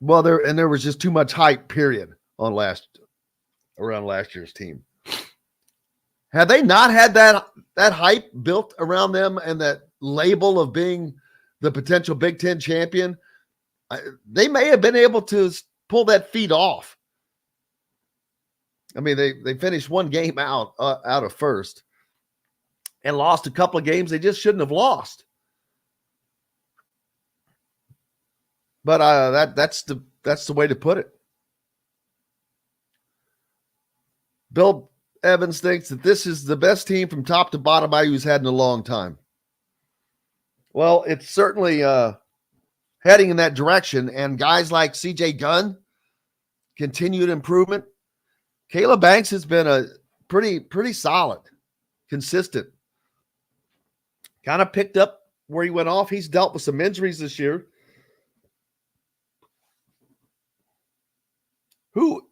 Well, there was just too much hype, period, around last year's team. Had they not had that hype built around them and that label of being the potential Big Ten champion, they may have been able to pull that feat off. I mean, they finished one game out of first and lost a couple of games they just shouldn't have lost. But that's the way to put it. Bill Evans thinks that this is the best team from top to bottom IU's had in a long time. Well, it's certainly heading in that direction, and guys like CJ Gunn, continued improvement. Caleb Banks has been a pretty solid, consistent. Kind of picked up where he went off. He's dealt with some injuries this year. Who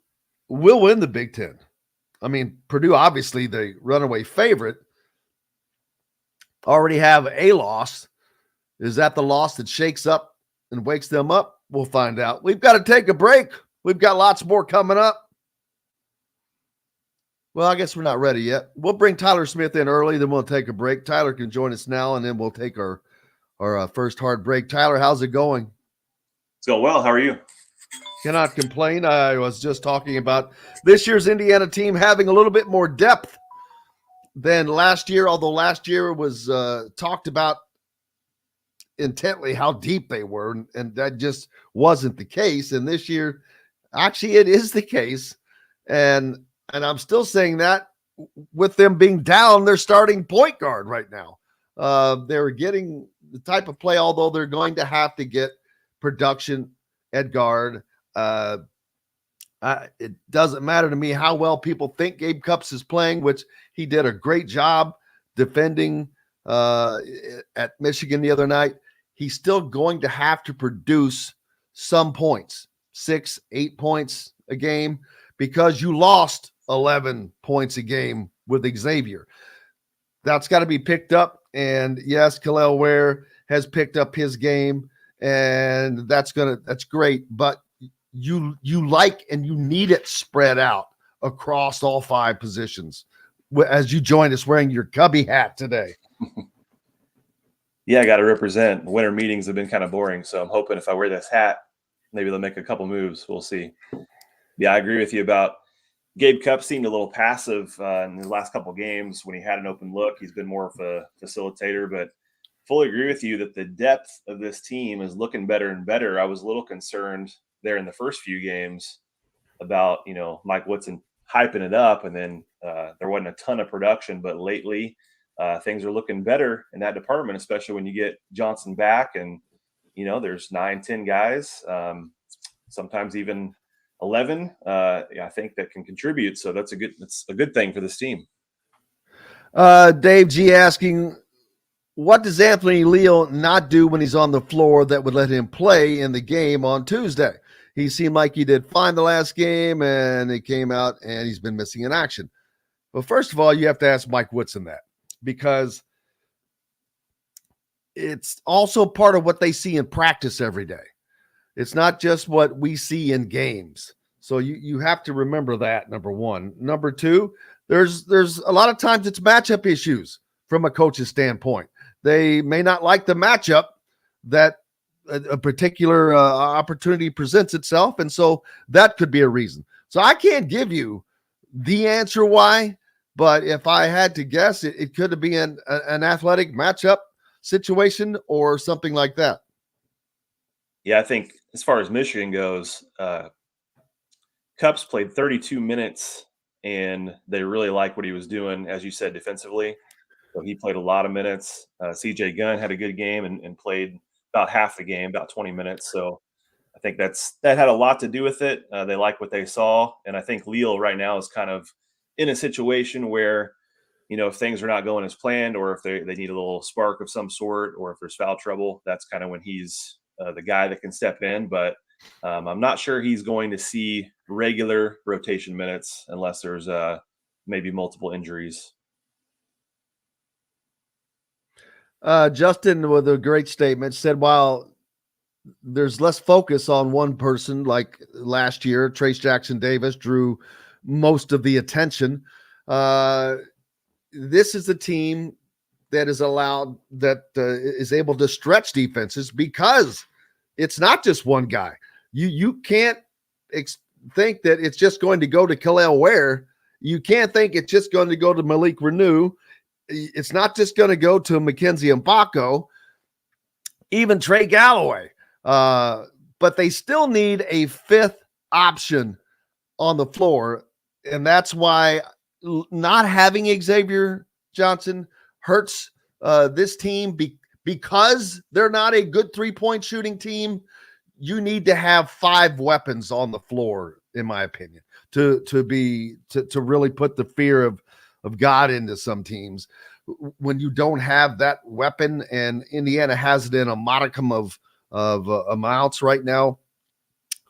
will win the Big Ten? I mean, Purdue, obviously the runaway favorite, already have a loss. Is that the loss that shakes up and wakes them up? We'll find out. We've got to take a break. We've got lots more coming up. Well, I guess we're not ready yet. We'll bring Tyler Smith in early, then we'll take a break. Tyler can join us now, and then we'll take our first hard break. Tyler, how's it going? It's going well. How are you? Cannot complain. I was just talking about this year's Indiana team having a little bit more depth than last year, although last year was talked about intently how deep they were, and that just wasn't the case. And this year, actually, it is the case. And I'm still saying that with them being down their starting point guard right now. They're getting the type of play, although they're going to have to get production at guard. It doesn't matter to me how well people think Gabe Cupps is playing, which he did a great job defending at Michigan the other night. He's still going to have to produce some points, 6-8 points a game, because you lost 11 points a game with Xavier. That's got to be picked up. And yes, Kalel Ware has picked up his game, and that's great. But you like and you need it spread out across all 5 positions as you join us wearing your Cubby hat today. Yeah, I got to represent. Winter meetings have been kind of boring, so I'm hoping if I wear this hat, maybe they'll make a couple moves. We'll see. Yeah, I agree with you about Gabe Cupps seemed a little passive in the last couple of games. When he had an open look, he's been more of a facilitator, but fully agree with you that the depth of this team is looking better and better. I was a little concerned there in the first few games about, Mike Woodson hyping it up, and then there wasn't a ton of production, but lately things are looking better in that department, especially when you get Johnson back and, there's 9-10 guys, sometimes even 11, I think that can contribute. So that's a good thing for this team. Dave G asking, what does Anthony Leal not do when he's on the floor that would let him play in the game on Tuesday? He seemed like he did fine the last game, and he came out and he's been missing in action. Well, first of all, you have to ask Mike Woodson that, because it's also part of what they see in practice every day. It's not just what we see in games. So you have to remember that, number one. Number two, there's a lot of times it's matchup issues from a coach's standpoint. They may not like the matchup that a particular opportunity presents itself, and so that could be a reason. So I can't give you the answer why, but if I had to guess, it could be an athletic matchup situation or something like that. Yeah, I think as far as Michigan goes, Cupps played 32 minutes, and they really like what he was doing, as you said, defensively. So he played a lot of minutes. CJ Gunn had a good game and played about half the game, about 20 minutes. So I think that had a lot to do with it. They like what they saw. And I think Leal right now is kind of in a situation where, if things are not going as planned, or if they need a little spark of some sort, or if there's foul trouble, that's kind of when he's the guy that can step in. But I'm not sure he's going to see regular rotation minutes unless there's maybe multiple injuries. Justin, with a great statement, said while there's less focus on one person, like last year, Trace Jackson Davis drew most of the attention. This is a team that is is able to stretch defenses, because it's not just one guy. You can't think that it's just going to go to Kalel Ware. You can't think it's just going to go to Malik Renew. It's not just going to go to Mackenzie Mbako. Even Trey Galloway but they still need a fifth option on the floor. And that's why not having Xavier Johnson hurts this team because they're not a good three-point shooting team. You need to have 5 weapons on the floor, in my opinion, to really put the fear of God into some teams. When you don't have that weapon, and Indiana has it in a modicum of amounts right now,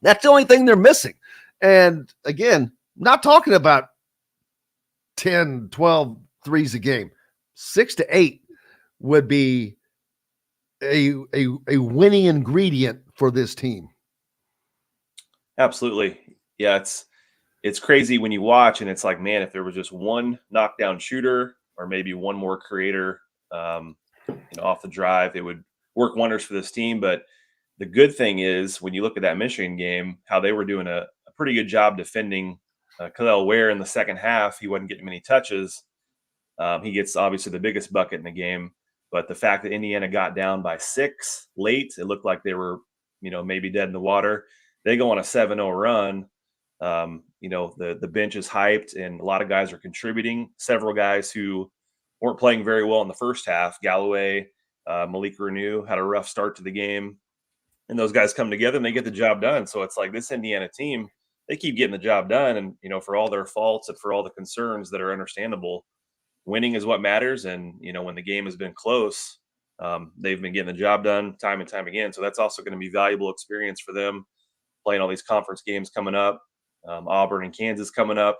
that's the only thing they're missing. And again, not talking about 10, 12 threes a game. 6 to 8 would be a winning ingredient for this team. Absolutely. Yeah, it's crazy when you watch, and it's like, man, if there was just one knockdown shooter or maybe one more creator off the drive, it would work wonders for this team. But the good thing is, when you look at that Michigan game, how they were doing a pretty good job defending Khalil Ware in the second half. He wasn't getting many touches. He gets obviously the biggest bucket in the game. But the fact that Indiana got down by 6 late, it looked like they were, maybe dead in the water. They go on a 7-0 run. The bench is hyped, and a lot of guys are contributing. Several guys who weren't playing very well in the first half, Galloway, Malik Renew, had a rough start to the game. And those guys come together and they get the job done. So it's like this Indiana team, they keep getting the job done. And, for all their faults and for all the concerns that are understandable, winning is what matters. And, when the game has been close, they've been getting the job done time and time again. So that's also going to be valuable experience for them, playing all these conference games coming up, Auburn and Kansas coming up,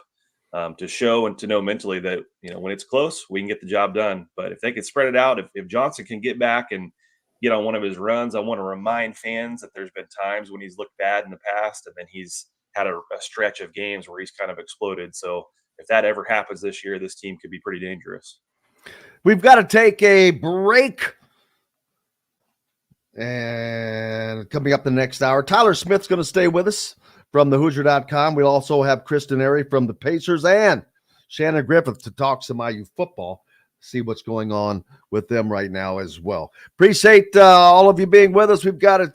to show and to know mentally that, when it's close, we can get the job done. But if they could spread it out, if Johnson can get back and get on one of his runs, I want to remind fans that there's been times when he's looked bad in the past, and then he's had a stretch of games where he's kind of exploded. So if that ever happens this year, this team could be pretty dangerous. We've got to take a break. And coming up the next hour, Tyler Smith's going to stay with us from thehoosier.com. We'll also have Chris Denari from the Pacers and Shannon Griffith to talk some IU football, see what's going on with them right now as well. Appreciate all of you being with us. We've got to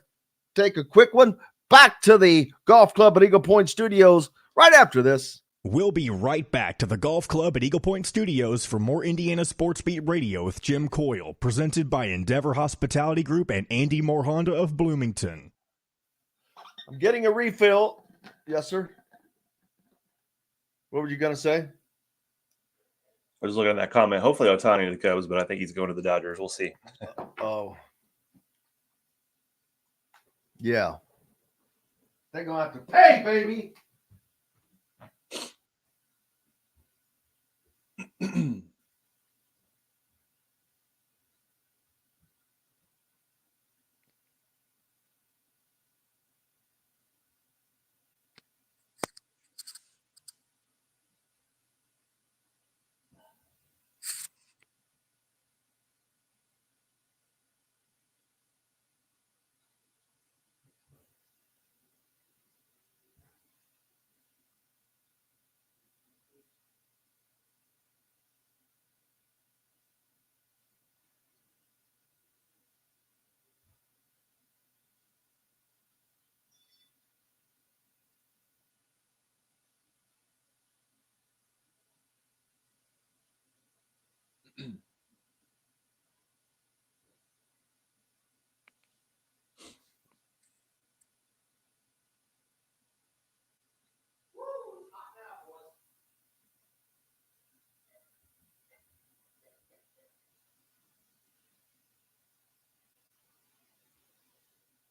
take a quick one. Back to the Golf Club at Eagle Point Studios right after this. We'll be right back to the Golf Club at Eagle Point Studios for more Indiana Sports Beat Radio with Jim Coyle, presented by Endeavor Hospitality Group and Andy Moore Honda of Bloomington. I'm getting a refill. Yes, sir. What were you going to say? I was looking at that comment. Hopefully Ohtani to the Cubs, but I think he's going to the Dodgers. We'll see. Oh. Yeah. They're going to have to pay, baby.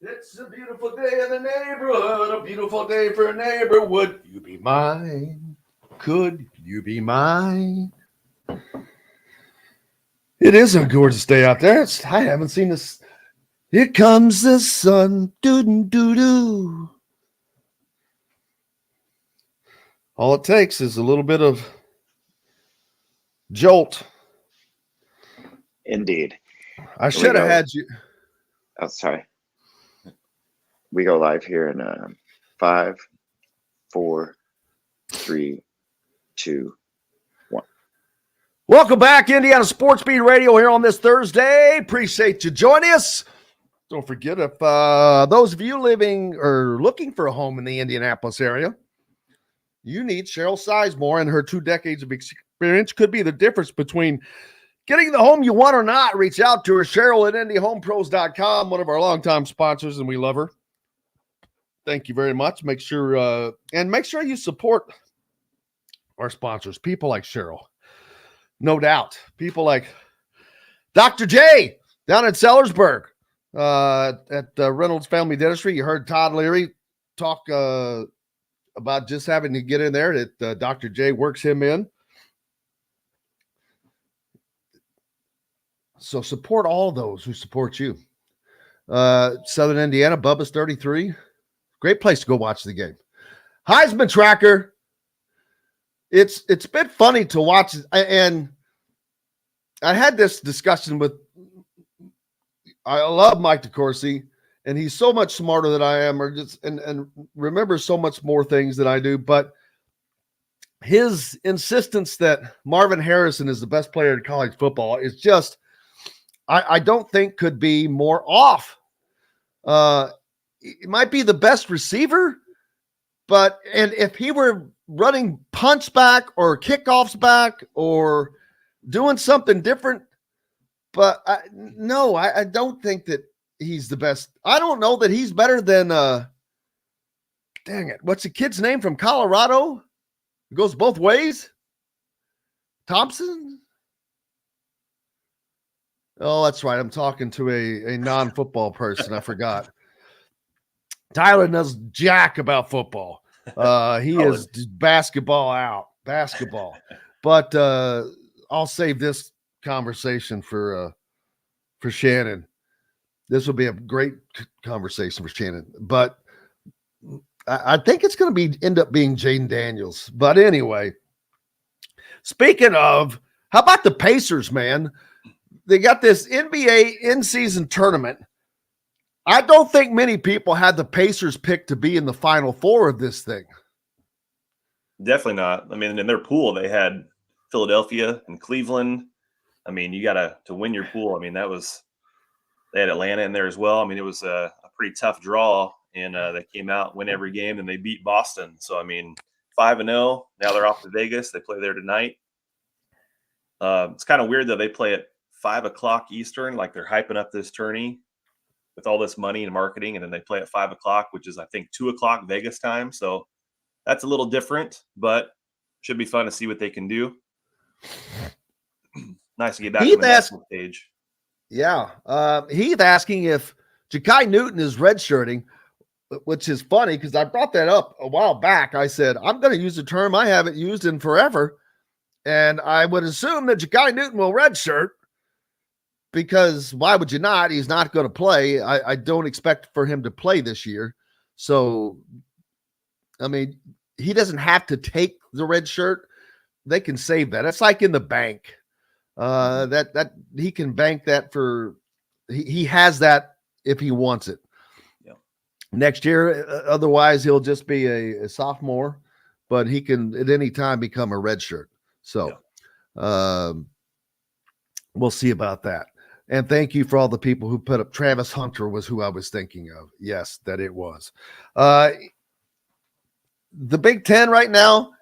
It's a beautiful day in the neighborhood, a beautiful day for a neighbor. Would you be mine? Could you be mine? It is a gorgeous day out there. I haven't seen this. Here comes the sun. Doo-doo-doo-doo. All it takes is a little bit of jolt. Indeed. I should have had you. Oh, sorry. We go live here in 5, 4, 3, 2, 1. Welcome back, Indiana Sports Beat Radio here on this Thursday. Appreciate you joining us. Don't forget, if those of you living or looking for a home in the Indianapolis area, you need Cheryl Sizemore, and her 2 decades of experience could be the difference between getting the home you want or not. Reach out to her, Cheryl at IndyHomePros.com, one of our longtime sponsors, and we love her. Thank you very much. Make sure you support our sponsors, people like Cheryl. No doubt. People like Dr. J down in Sellersburg at Reynolds Family Dentistry. You heard Todd Leary talk about just having to get in there, that Dr. J works him in. So support all those who support you. Southern Indiana, Bubba's 33. Great place to go watch the game. Heisman tracker. It's been funny to watch, and I had this discussion with, I love Mike DeCourcy, and he's so much smarter than I am, and remembers so much more things than I do. But his insistence that Marvin Harrison is the best player in college football is just, I don't think could be more off. It might be the best receiver, and if he were running punts back or kickoffs back or doing something different, but I don't think that he's the best. I don't know that he's better than, dang it, what's the kid's name from Colorado? It goes both ways. Thompson? Oh, that's right. I'm talking to a non-football person. I forgot. Tyler knows jack about football. He is basketball out. Basketball. But I'll save this conversation for Shannon. This will be a great conversation for Shannon. But I think it's going to end up being Jaden Daniels. But anyway, speaking of, how about the Pacers, man? They got this NBA in-season tournament. I don't think many people had the Pacers picked to be in the Final Four of this thing. Definitely not. I mean, in their pool, they had Philadelphia and Cleveland. I mean, you got to win your pool. I mean, they had Atlanta in there as well. I mean, it was a pretty tough draw, and they came out, win every game, and they beat Boston. So, I mean, 5-0. Now they're off to Vegas. They play there tonight. It's kind of weird that they play at 5 o'clock Eastern, like they're hyping up this tourney with all this money and marketing, and then they play at 5 o'clock, which is, I think, 2 o'clock Vegas time. So that's a little different, but should be fun to see what they can do. Nice to get back to the national stage. Yeah. Heath asking if Ja'Kai Newton is redshirting, which is funny because I brought that up a while back. I said, I'm going to use a term I haven't used in forever, and I would assume that Ja'Kai Newton will redshirt. Because why would you not? He's not going to play. I don't expect for him to play this year. So, I mean, he doesn't have to take the red shirt. They can save that. It's like in the bank. That he can bank that for. He has that if he wants it. Yeah. Next year, otherwise he'll just be a sophomore, but he can at any time become a red shirt. So, we'll see about that. And thank you for all the people who put up. Travis Hunter was who I was thinking of. Yes, that it was. The Big Ten right now,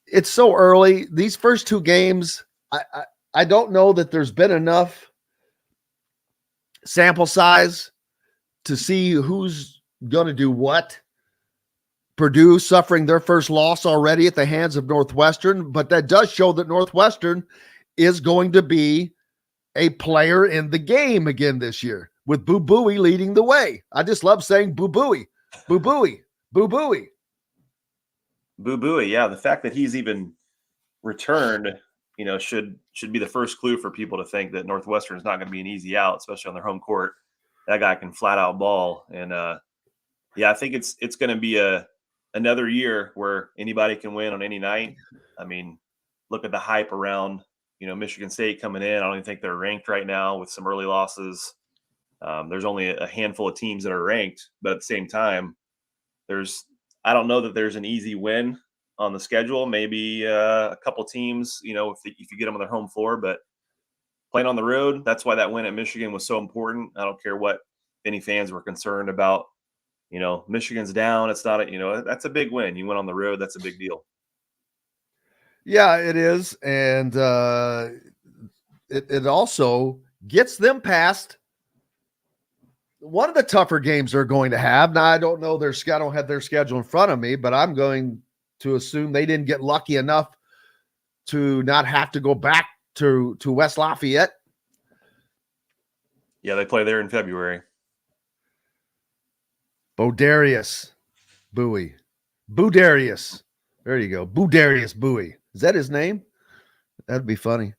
it's so early. These first 2 games, I don't know that there's been enough sample size to see who's going to do what. Purdue suffering their first loss already at the hands of Northwestern, but that does show that Northwestern is going to be a player in the game again this year, with Boo Buie leading the way. I just love saying Boo Buie, Boo Buie, Boo Buie. Boo Buie, yeah. The fact that he's even returned, should be the first clue for people to think that Northwestern is not going to be an easy out, especially on their home court. That guy can flat out ball, and I think it's going to be another year where anybody can win on any night. I mean, look at the hype around. Michigan State coming in. I don't even think they're ranked right now with some early losses. There's only a handful of teams that are ranked, but at the same time, I don't know that there's an easy win on the schedule. Maybe a couple teams, if you get them on their home floor, but playing on the road, that's why that win at Michigan was so important. I don't care what any fans were concerned about, Michigan's down. It's not that's a big win. You went on the road. That's a big deal. Yeah, it is. And it also gets them past one of the tougher games they're going to have. Now, I don't know I don't have their schedule in front of me, but I'm going to assume they didn't get lucky enough to not have to go back to West Lafayette. Yeah, they play there in February. Bodarius Bowie. Budarius. There you go. Budarius Bowie. Is that his name? That'd be funny.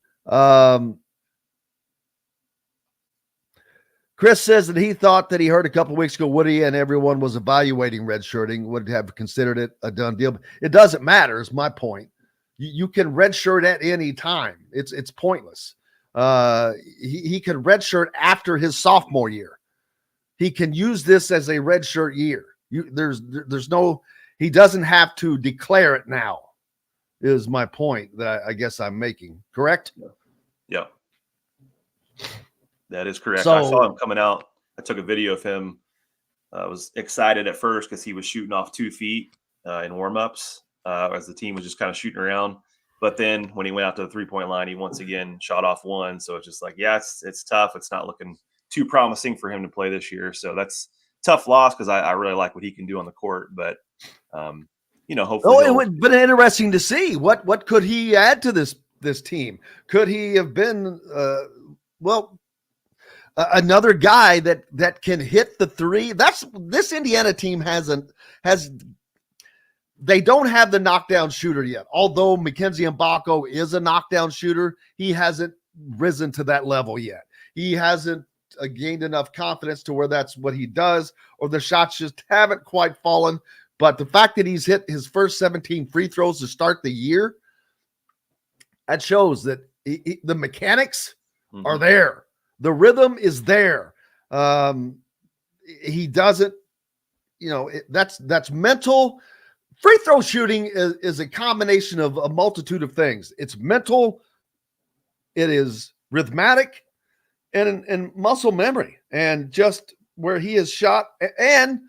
Chris says that he thought that he heard a couple of weeks ago Woody and everyone was evaluating redshirting, would have considered it a done deal. It doesn't matter, is my point. You can redshirt at any time. It's pointless. He can redshirt after his sophomore year. He can use this as a redshirt year. There's no, he doesn't have to declare it now, is my point that I guess I'm making. Correct? Yeah. That is correct. So, I saw him coming out. I took a video of him. I was excited at first because he was shooting off 2 feet in warmups as the team was just kind of shooting around. But then when he went out to the 3-point line, he once again shot off 1. So it's just like, yeah, it's tough. It's not looking too promising for him to play this year. So that's tough loss because I really like what he can do on the court. But, hopefully. It would have been interesting to see what could he add to this team. Could he have been, another guy that can hit the three? This Indiana team they don't have the knockdown shooter yet. Although Mackenzie Mbako is a knockdown shooter, he hasn't risen to that level yet. He hasn't gained enough confidence to where that's what he does, or the shots just haven't quite fallen. But the fact that he's hit his first 17 free throws to start the year, that shows that the mechanics are there. The rhythm is there. He doesn't, that's mental. Free throw shooting is a combination of a multitude of things. It's mental, it is rhythmic, and muscle memory, and just where he is shot, and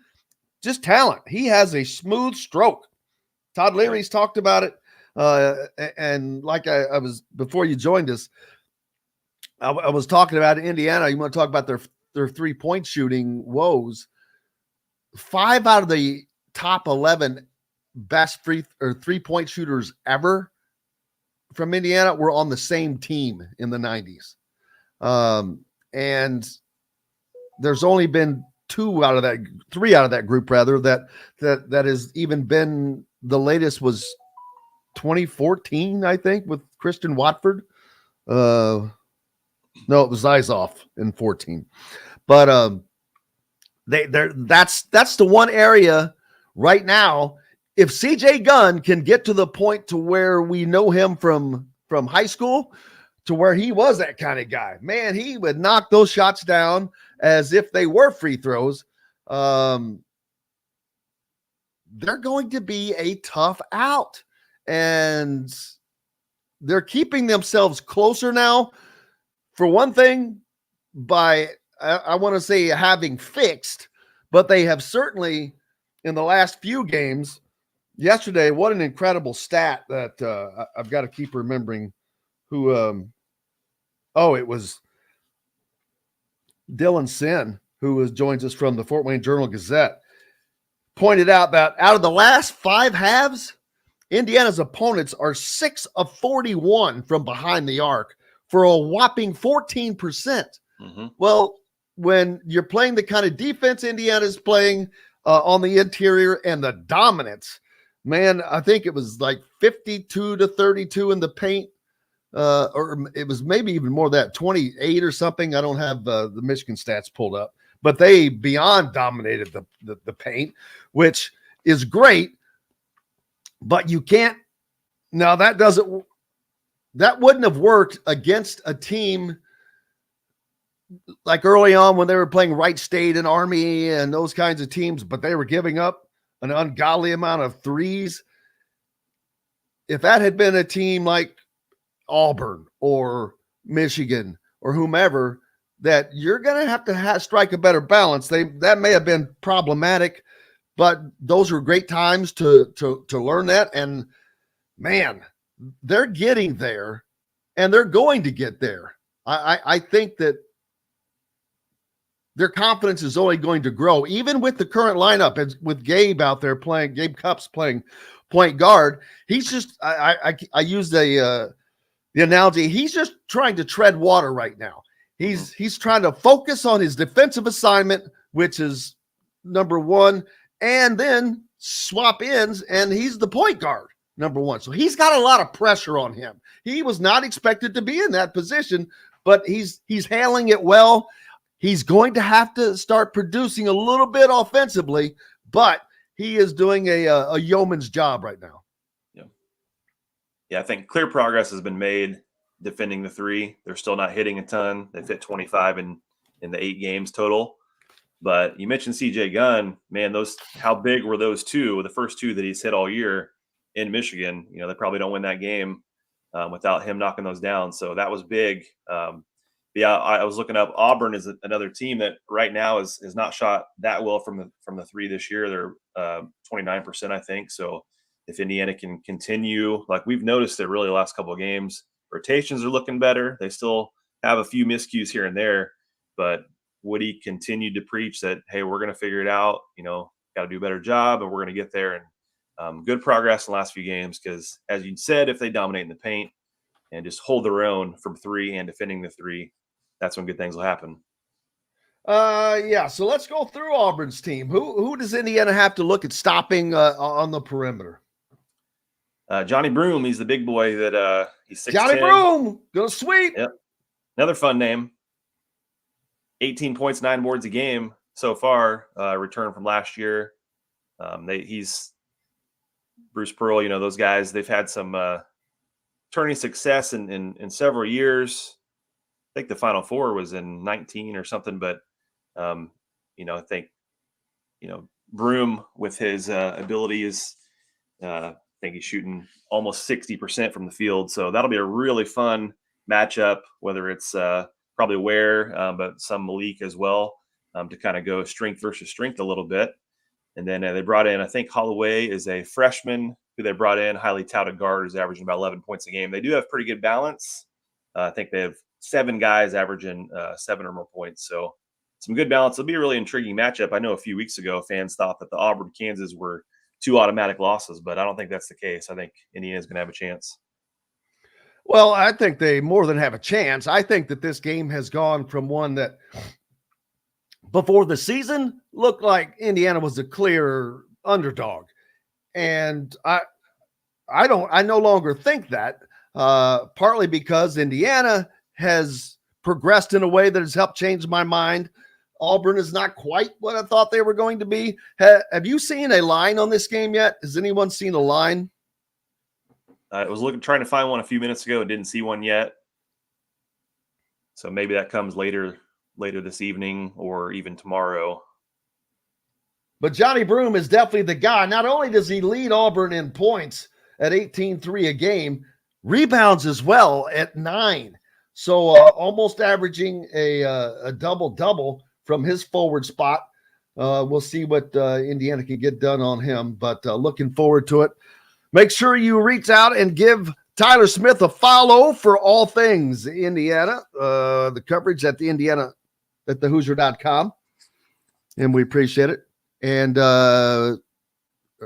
just talent. He has a smooth stroke. Todd Leary's talked about it. And like I was, before you joined us, I was talking about Indiana. You want to talk about their 3-point shooting woes? 5 out of the top 11 best 3-point shooters ever from Indiana were on the same team in the 90s. And there's only been 3 out of that group, rather, that has even been, the latest was 2014, I think, with Christian Watford. No, it was Isoff in 14. But that's the one area right now. If CJ Gunn can get to the point to where we know him from high school, to where he was that kind of guy, man, he would knock those shots down as if they were free throws. They're going to be a tough out, and they're keeping themselves closer now. For one thing, by, I want to say, having fixed, but they have certainly in the last few games. Yesterday, what an incredible stat that I've got to keep remembering who, it was Dylan Sin, who joins us from the Fort Wayne Journal-Gazette, pointed out that out of the last 5 halves, Indiana's opponents are 6 of 41 from behind the arc for a whopping 14%. Mm-hmm. Well, when you're playing the kind of defense Indiana's playing on the interior and the dominance, man, I think it was like 52-32 in the paint, or it was maybe even more than that, 28 or something. I don't have the Michigan stats pulled up, but they beyond dominated the paint, which is great. But you can't. Now that wouldn't have worked against a team like early on when they were playing Wright State and Army and those kinds of teams, but they were giving up an ungodly amount of threes. If that had been a team like Auburn or Michigan or whomever, that you're going to have to strike a better balance. That may have been problematic, but those were great times to learn that. And man, they're getting there, and they're going to get there. I think that their confidence is only going to grow, even with the current lineup, and with Gabe out there playing, Gabe Cupps playing point guard. He's just, I used the analogy. He's just trying to tread water right now. He's trying to focus on his defensive assignment, which is number one, and then swap ends, and he's the point guard, number one. So he's got a lot of pressure on him. He was not expected to be in that position, but he's handling it well. He's going to have to start producing a little bit offensively, but he is doing a yeoman's job right now. Yeah, I think clear progress has been made defending the three. They're still not hitting a ton. They've hit 25 in the 8 games total. But you mentioned CJ Gunn, man, how big were those two, the first 2 that he's hit all year in Michigan? You know, they probably don't win that game without him knocking those down. So that was big. Yeah, I was looking up. Auburn is another team that right now is not shot that well from the three this year. They're 29%, I think. So if Indiana can continue, like we've noticed it really the last couple of games, rotations are looking better. They still have a few miscues here and there, but Woody continued to preach that, hey, we're going to figure it out. You know, got to do a better job, and we're going to get there. And good progress in the last few games because, as you said, if they dominate in the paint and just hold their own from 3 and defending the 3, that's when good things will happen. Yeah. So let's go through Auburn's team. Who does Indiana have to look at stopping on the perimeter? Johnny Broom. He's the big boy that he's 6'10". Johnny Broom, go sweep. Yep. Another fun name. 18 points, 9 boards a game so far. Return from last year. He's Bruce Pearl. You know those guys. They've had some tourney success in several years. I think the Final Four was in 19 or something, but I think Broom with his abilities, I think he's shooting almost 60% from the field. So that'll be a really fun matchup, whether it's probably Ware, but some Malik as well, to kind of go strength versus strength a little bit. And then they brought in, I think Holloway is a freshman who they brought in, highly touted guard, who's averaging about 11 points a game. They do have pretty good balance. I think they have 7 guys averaging 7 or more points. So some good balance. It'll be a really intriguing matchup. I know a few weeks ago, fans thought that the Auburn, Kansas were 2 automatic losses, but I don't think that's the case. I think Indiana's going to have a chance. Well, I think they more than have a chance. I think that this game has gone from one that before the season looked like Indiana was a clear underdog. And I no longer think that, partly because Indiana has progressed in a way that has helped change my mind. Auburn is not quite what I thought they were going to be. Have you seen a line on this game yet? Has anyone seen a line? I was trying to find one a few minutes ago and didn't see one yet. So maybe that comes later this evening or even tomorrow. But Johnny Broom is definitely the guy. Not only does he lead Auburn in points at 18-3 a game, rebounds as well at 9. So almost averaging a double-double from his forward spot. We'll see what Indiana can get done on him, but looking forward to it. Make sure you reach out and give Tyler Smith a follow for all things Indiana, the coverage at thehoosier.com. And we appreciate it. And are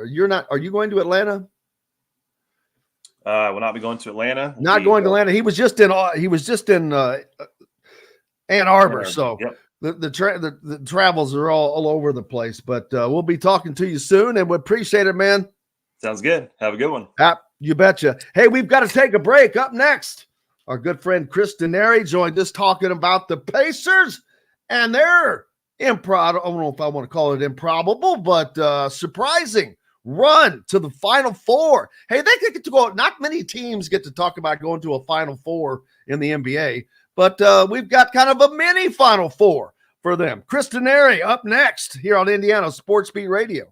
you going to Atlanta? Will not be going to Atlanta. Not going to Atlanta. He was just in Ann Arbor. So yep. The travels are all over the place, but we'll be talking to you soon, and we appreciate it, man. Sounds good. Have a good one. You betcha. Hey, we've got to take a break. Up next, our good friend Chris Denari joined us talking about the Pacers and their I don't know if I want to call it improbable, but surprising run to the Final Four. Hey, they get to go. Not many teams get to talk about going to a Final Four in the NBA, but we've got kind of a mini Final Four for them. Chris Denari up next here on Indiana Sports Beat Radio.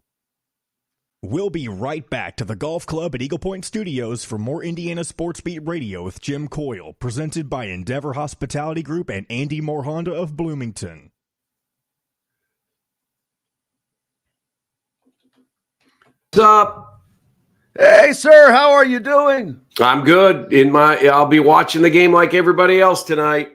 We'll be right back to the Golf Club at Eagle Point Studios for more Indiana Sports Beat Radio with Jim Coyle, presented by Endeavor Hospitality Group and Andy Moore Honda of Bloomington. What's up? Hey, sir, how are you doing? I'm good. I'll be watching the game like everybody else tonight.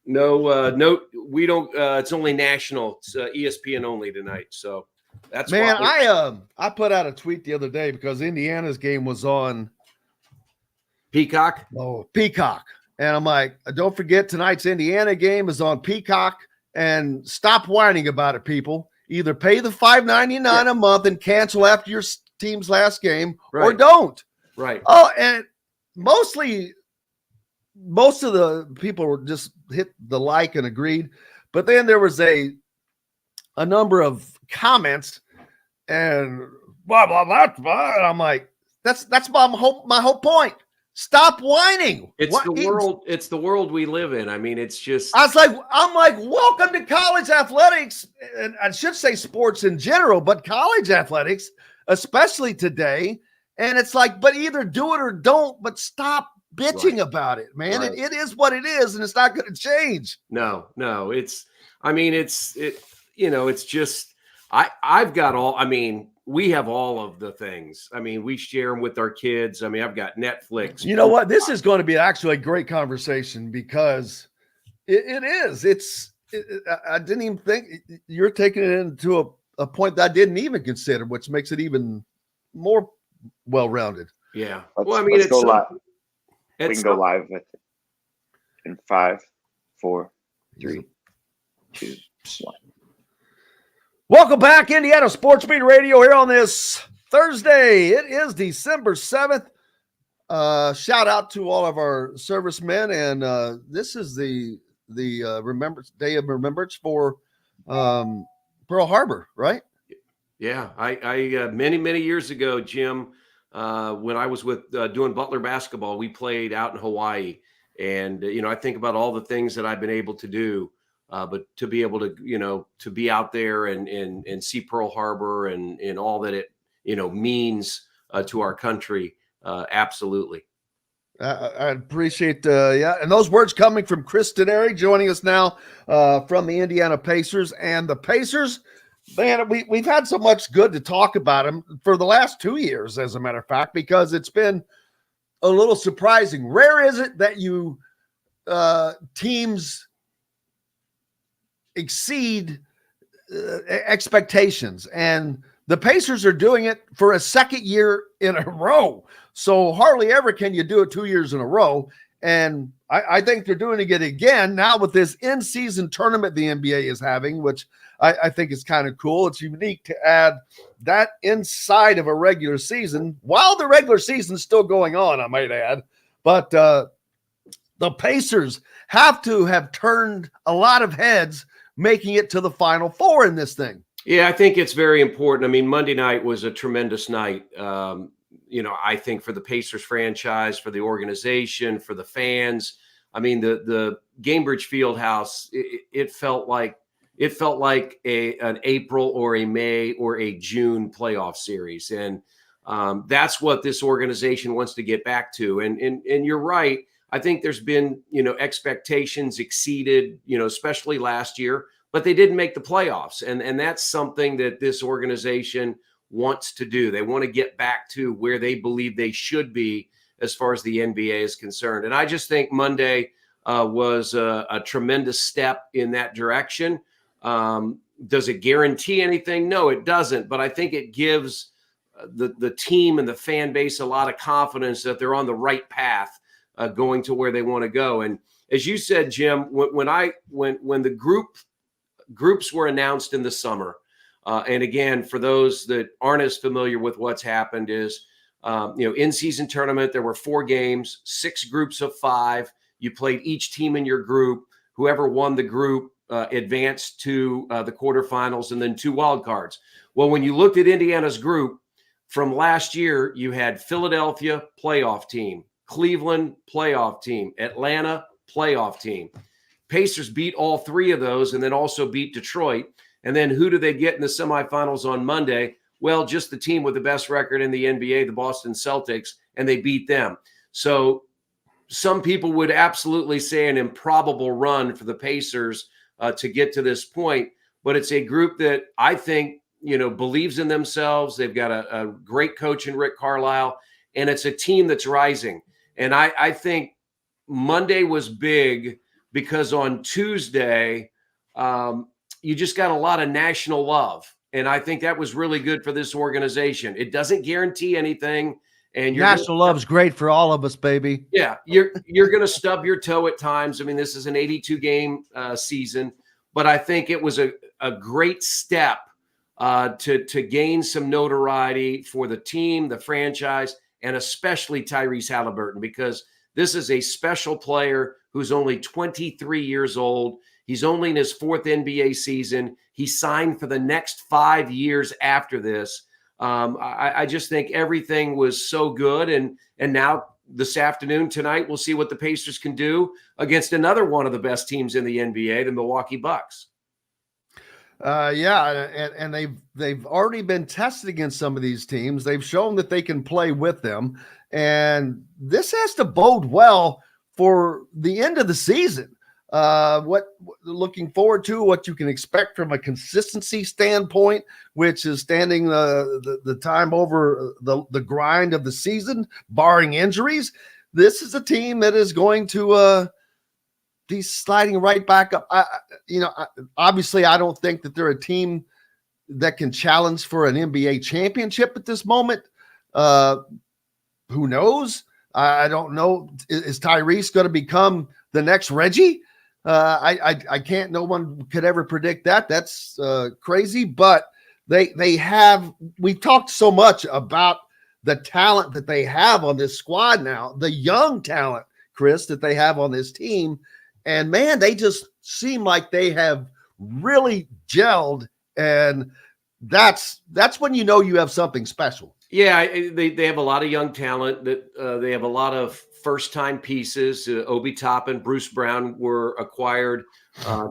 No, we don't. It's only national. It's ESPN only tonight. So that's Man, I put out a tweet the other day because Indiana's game was on Peacock. Oh, Peacock, and I'm like, don't forget tonight's Indiana game is on Peacock, and stop whining about it, people. Either pay the $5.99 a month and cancel after your team's last game, or don't. Right. Oh, and most of the people were just hit the like and agreed, but then there was a number of comments and blah blah blah, blah. And I'm like, that's my whole point. Stop whining. It's the world we live in. I mean, it's just. I'm like, welcome to college athletics, and I should say sports in general, but college athletics, especially today. And it's like, but either do it or don't. But stop bitching about it, man. Right. It is what it is, and it's not going to change. No. It's just. I've got all. I mean, we have all of the things. I mean, we share them with our kids. I mean, I've got Netflix. You know what? This is going to be actually a great conversation because it is. I didn't even think you're taking it into a point that I didn't even consider, which makes it even more well-rounded. Yeah. Let's go live. We can go live with it in 5, 4, 3, 2, 1. Welcome back, Indiana Sports Beat Radio here on this Thursday. It is December 7th. Shout out to all of our servicemen, and this is the Remembrance Day of Remembrance for Pearl Harbor, right? Yeah, I many years ago, Jim, when I was with doing Butler basketball, we played out in Hawaii, and I think about all the things that I've been able to do. But to be able to, to be out there and see Pearl Harbor and all that it, means to our country, absolutely. I appreciate, and those words coming from Chris Denari, joining us now from the Indiana Pacers. And the Pacers, man, we've had so much good to talk about them for the last 2 years, as a matter of fact, because it's been a little surprising. Rare is it that you teams exceed expectations, and the Pacers are doing it for a second year in a row. So hardly ever can you do it 2 years in a row, and I think they're doing it again now with this in-season tournament the NBA is having, which I think is kind of cool. It's unique to add that inside of a regular season while the regular season is still going on, I might add. But the Pacers have to have turned a lot of heads making it to the Final Four in this thing. Yeah, I think it's very important. I mean, Monday night was a tremendous night. I think for the Pacers franchise, for the organization, for the fans. I mean, the Gainbridge Fieldhouse, it felt like an April or a May or a June playoff series, and that's what this organization wants to get back to. And you're right. I think there's been, expectations exceeded, especially last year, but they didn't make the playoffs. And that's something that this organization wants to do. They want to get back to where they believe they should be as far as the NBA is concerned. And I just think Monday was a tremendous step in that direction. Does it guarantee anything? No, it doesn't. But I think it gives the team and the fan base a lot of confidence that they're on the right path. Going to where they want to go. And as you said, Jim, when the groups were announced in the summer, and again, for those that aren't as familiar with what's happened is, in-season tournament, there were 4 games, 6 groups of 5. You played each team in your group. Whoever won the group advanced to the quarterfinals and then 2 wild cards. Well, when you looked at Indiana's group from last year, you had Philadelphia playoff team, Cleveland playoff team, Atlanta playoff team. Pacers beat all 3 of those and then also beat Detroit. And then who do they get in the semifinals on Monday? Well, just the team with the best record in the NBA, the Boston Celtics, and they beat them. So some people would absolutely say an improbable run for the Pacers to get to this point, but it's a group that I think, believes in themselves. They've got a great coach in Rick Carlisle, and it's a team that's rising. And I think Monday was big because on Tuesday, you just got a lot of national love. And I think that was really good for this organization. It doesn't guarantee anything. And national love's great for all of us, baby. Yeah, you're going to stub your toe at times. I mean, this is an 82-game season, but I think it was a great step to gain some notoriety for the team, the franchise, and especially Tyrese Halliburton, because this is a special player who's only 23 years old. He's only in his 4th NBA season. He signed for the next 5 years after this. I just think everything was so good. And now this afternoon, tonight, we'll see what the Pacers can do against another one of the best teams in the NBA, the Milwaukee Bucks. And they've already been tested against some of these teams. They've shown that they can play with them. And this has to bode well for the end of the season. Looking forward to what you can expect from a consistency standpoint, which is standing the time over the grind of the season, barring injuries. This is a team that is going to be sliding right back up. Obviously, I don't think that they're a team that can challenge for an NBA championship at this moment. Who knows? I don't know. Is Tyrese going to become the next Reggie? I can't. No one could ever predict that. That's crazy. But we've talked so much about the talent that they have on this squad now, the young talent, Chris, that they have on this team. And man, they just seem like they have really gelled. And that's when you know you have something special. Yeah, they have a lot of young talent. That they have a lot of first-time pieces. Obi Toppin, Bruce Brown were acquired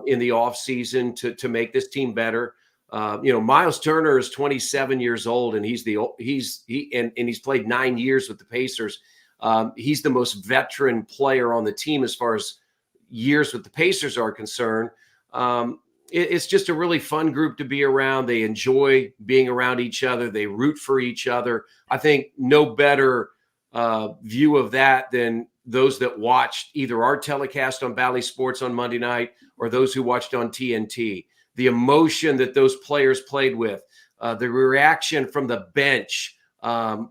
in the offseason to make this team better. Miles Turner is 27 years old, and he's played 9 years with the Pacers. He's the most veteran player on the team as far as years with the Pacers are concerned. It's just a really fun group to be around. They enjoy being around each other. They root for each other. I think no better view of that than those that watched either our telecast on Bally Sports on Monday night or those who watched on TNT. The emotion that those players played with, the reaction from the bench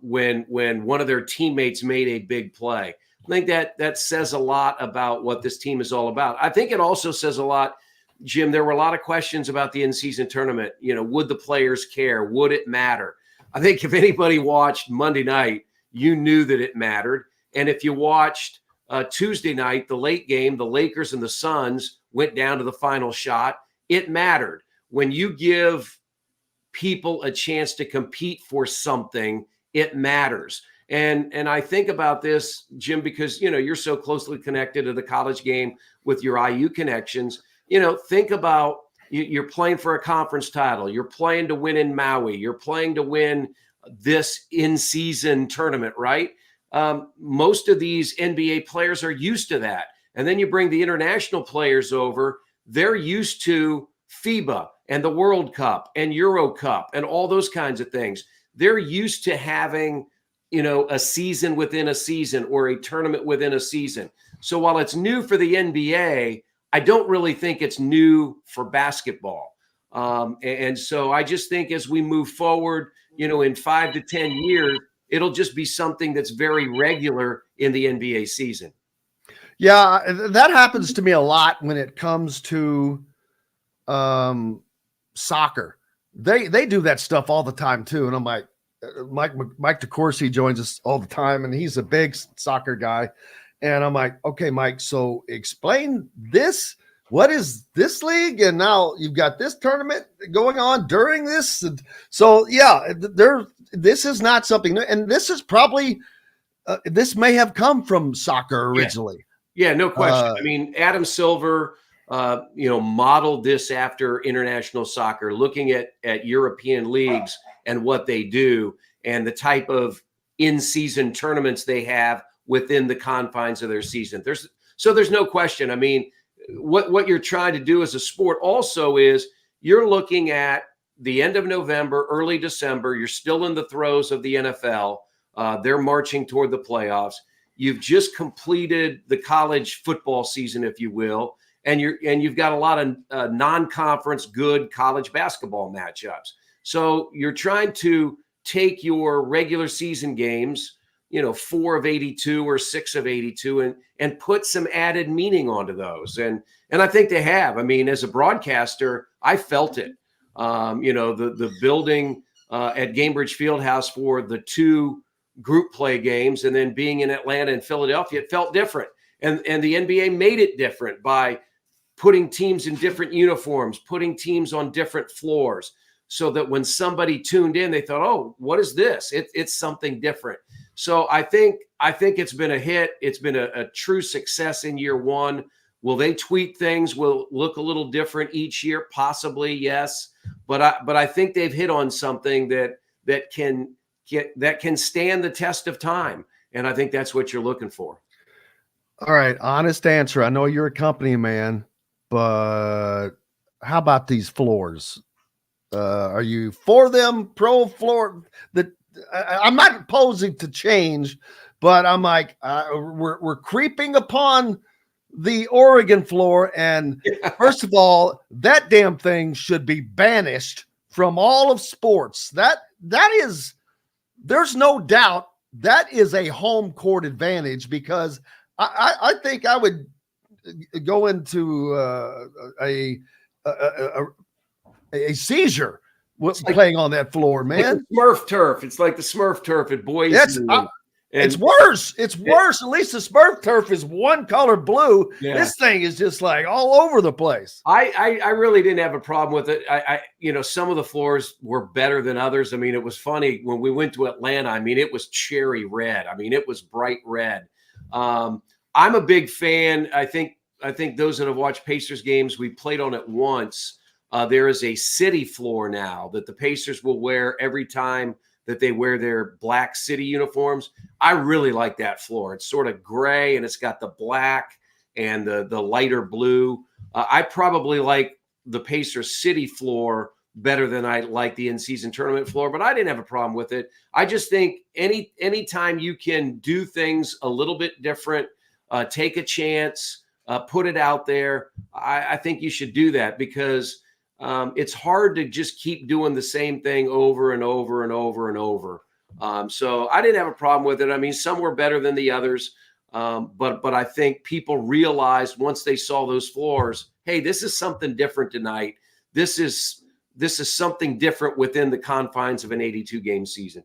when one of their teammates made a big play. I think that says a lot about what this team is all about. I think it also says a lot, Jim. There were a lot of questions about the in-season tournament. Would the players care? Would it matter? I think if anybody watched Monday night, you knew that it mattered. And if you watched Tuesday night, the late game, the Lakers and the Suns went down to the final shot. It mattered. When you give people a chance to compete for something, it matters. And I think about this, Jim, because, you're so closely connected to the college game with your IU connections. Think about you're playing for a conference title. You're playing to win in Maui. You're playing to win this in-season tournament, right? Most of these NBA players are used to that. And then you bring the international players over. They're used to FIBA and the World Cup and Euro Cup and all those kinds of things. They're used to having, a season within a season or a tournament within a season. So while it's new for the NBA, I don't really think it's new for basketball. And so I just think as we move forward, in 5 to 10 years, it'll just be something that's very regular in the NBA season. Yeah, that happens to me a lot when it comes to soccer. They do that stuff all the time too. And I'm like, Mike DeCourcy joins us all the time, and he's a big soccer guy. And I'm like, okay, Mike, so explain this. What is this league? And now you've got this tournament going on during this. So yeah, this is not something new. And this is probably, this may have come from soccer originally. Yeah, no question. I mean, Adam Silver modeled this after international soccer, looking at European leagues and what they do and the type of in-season tournaments they have within the confines of their season. There's no question. I mean, what you're trying to do as a sport also is you're looking at the end of November, early December. You're still in the throes of the NFL. They're marching toward the playoffs. You've just completed the college football season, if you will, and you've got a lot of non-conference good college basketball matchups. So you're trying to take your regular season games, 4 of 82 or 6 of 82, and put some added meaning onto those. And I think they have. I mean, as a broadcaster, I felt it. The building at Gainbridge Fieldhouse for the 2 group play games, and then being in Atlanta and Philadelphia, it felt different. And the NBA made it different by putting teams in different uniforms, putting teams on different floors, so that when somebody tuned in, they thought, "Oh, what is this?" It's something different. So I think it's been a hit. It's been a true success in year one. Will they tweak things? Will look a little different each year? Possibly, yes. But I think they've hit on something that can stand the test of time, and I think that's what you're looking for. All right, honest answer. I know you're a company man, but how about these floors? Are you for them? Pro floor? I'm not opposing to change, but I'm like, we're creeping upon the Oregon floor, and first of all, that damn thing should be banished from all of sports. That is, there's no doubt that is a home court advantage, because I think I would go into a seizure with playing on that floor, man. Like Smurf turf. It's like the Smurf turf at Boise. It's worse. It's worse. At least the Smurf turf is one color blue. Yeah. This thing is just like all over the place. I really didn't have a problem with it. Some of the floors were better than others. I mean, it was funny when we went to Atlanta. I mean, it was cherry red. I mean, it was bright red. I'm a big fan. I think those that have watched Pacers games, we played on it once. There is a city floor now that the Pacers will wear every time that they wear their black city uniforms. I really like that floor. It's sort of gray, and it's got the black and the lighter blue. I probably like the Pacers city floor better than I like the in-season tournament floor, but I didn't have a problem with it. I just think anytime you can do things a little bit different, take a chance, put it out there, I think you should do that, because it's hard to just keep doing the same thing over and over and over and over. So I didn't have a problem with it. I mean, some were better than the others, but I think people realized once they saw those floors, hey, this is something different tonight. This is something different within the confines of an 82-game season.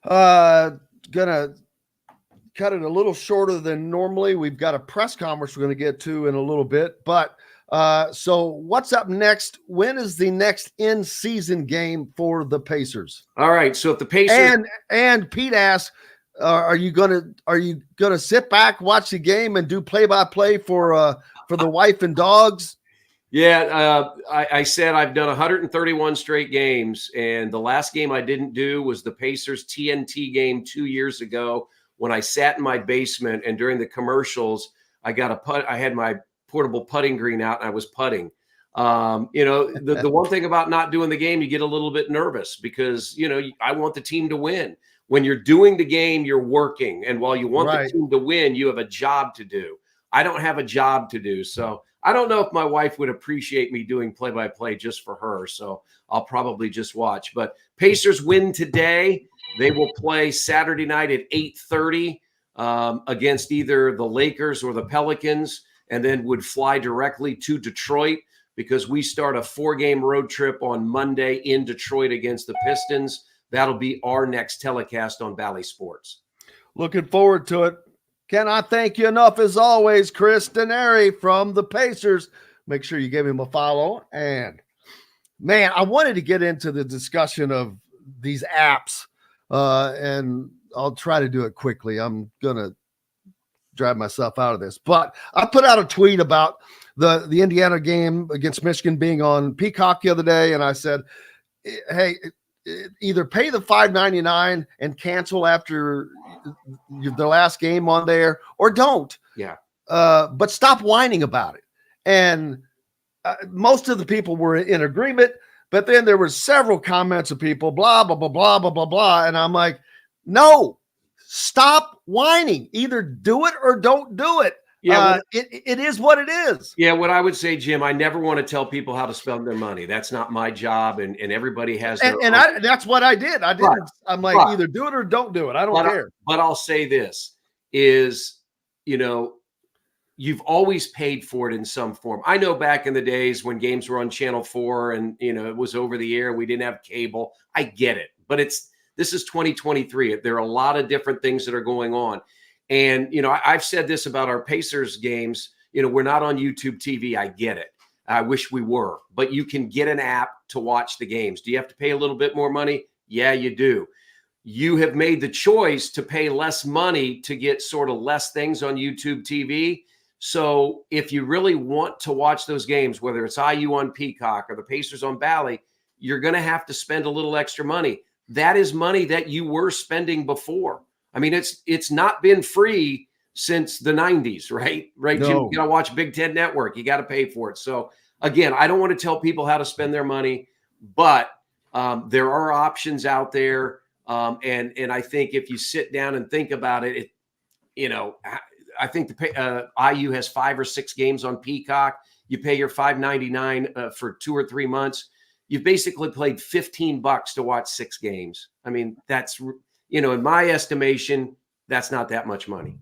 Gonna cut it a little shorter than normally. We've got a press conference we're going to get to in a little bit, but so what's up next? When is the next in-season game for the Pacers? All right. So if the Pacers and Pete asked, are you gonna sit back, watch the game, and do play-by-play for the wife and dogs? Yeah, I said I've done 131 straight games, and the last game I didn't do was the Pacers TNT game 2 years ago, when I sat in my basement, and during the commercials, I had my portable putting green out, and I was putting. The one thing about not doing the game, you get a little bit nervous, because I want the team to win. When you're doing the game, you're working, and while you want the team to win, you have a job to do. I don't have a job to do, so I don't know if my wife would appreciate me doing play-by-play just for her, so I'll probably just watch. But Pacers win today. They will play Saturday night at 8:30 against either the Lakers or the Pelicans, and then would fly directly to Detroit, because we start a 4-game road trip on Monday in Detroit against the Pistons. That'll be our next telecast on Bally Sports. Looking forward to it. Cannot thank you enough, as always, Chris Denari from the Pacers. Make sure you give him a follow. And, man, I wanted to get into the discussion of these apps, and I'll try to do it quickly. I'm going to drive myself out of this. But I put out a tweet about the Indiana game against Michigan being on Peacock the other day, and I said, hey, either pay the $5.99 and cancel after the last game on there, or don't. Yeah. But stop whining about it. And most of the people were in agreement, but then there were several comments of people, blah, blah, blah, blah, blah, blah, blah. And I'm like, no, stop whining. Either do it or don't do it. Yeah, it is what it is. Yeah, what I would say, Jim, I never want to tell people how to spend their money. That's not my job, and everybody has their own. That's what I did. I did. Right. I'm like, either do it or don't do it. I don't care. But I'll say this is, you've always paid for it in some form. I know back in the days when games were on Channel 4 and, it was over the air, we didn't have cable. I get it. But this is 2023. There are a lot of different things that are going on. And, I've said this about our Pacers games. We're not on YouTube TV. I get it. I wish we were. But you can get an app to watch the games. Do you have to pay a little bit more money? Yeah, you do. You have made the choice to pay less money to get sort of less things on YouTube TV. So if you really want to watch those games, whether it's IU on Peacock or the Pacers on Bally, you're going to have to spend a little extra money. That is money that you were spending before. I mean, it's not been free since the 90s, right? Right, no. Jim, you got to watch Big Ten Network. You got to pay for it. So again, I don't want to tell people how to spend their money, but there are options out there. And I think if you sit down and think about it, I think the IU has 5 or 6 games on Peacock. You pay your $5.99 for 2 or 3 months. You've basically played $15 to watch 6 games. I mean, that's, in my estimation, that's not that much money.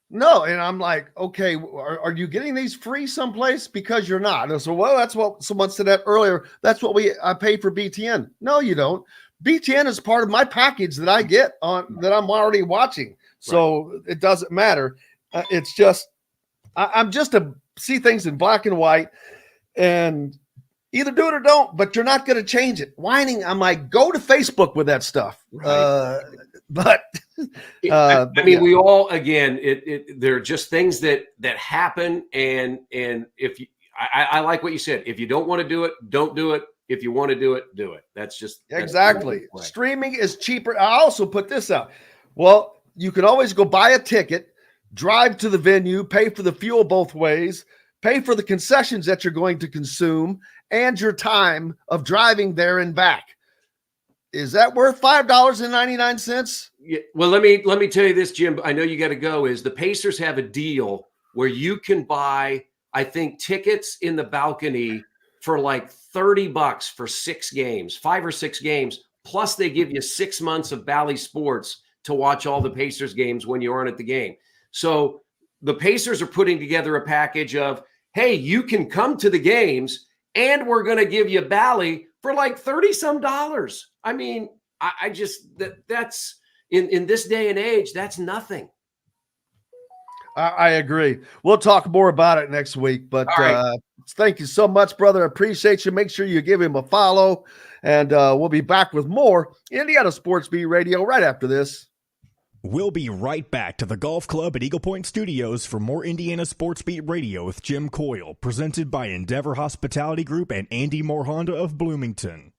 No. And I'm like, okay, are you getting these free someplace? Because you're not. And so, well, that's what someone said that earlier. That's what I pay for BTN. No, you don't. BTN is part of my package that I get on that I'm already watching. So right. It doesn't matter. It's just, I'm just to see things in black and white and either do it or don't, but you're not going to change it. Whining, I'm like, go to Facebook with that stuff. Right. We all, again, they're just things that happen. And if you, I like what you said, if you don't want to do it, don't do it. If you want to do it, do it. That's exactly. Streaming is cheaper. I also put this out. Well, you can always go buy a ticket, drive to the venue, pay for the fuel both ways, pay for the concessions that you're going to consume, and your time of driving there and back. Is that worth $5.99? Yeah. Well, let me tell you this, Jim. I know you got to go. Is the Pacers have a deal where you can buy, I think, tickets in the balcony for like $30 for 6 games, 5 or 6 games. Plus, they give you 6 months of Bally Sports to watch all the Pacers games when you aren't at the game. So the Pacers are putting together a package of, hey, you can come to the games and we're going to give you Bally for like $30-some. I mean, I just, that's in this day and age, that's nothing. I agree. We'll talk more about it next week, but right. Thank you so much, brother. I appreciate you. Make sure you give him a follow, and we'll be back with more Indiana Sports Beat Radio right after this. We'll be right back to the Golf Club at Eagle Point Studios for more Indiana Sports Beat Radio with Jim Coyle, presented by Endeavor Hospitality Group and Andy Moore Honda of Bloomington.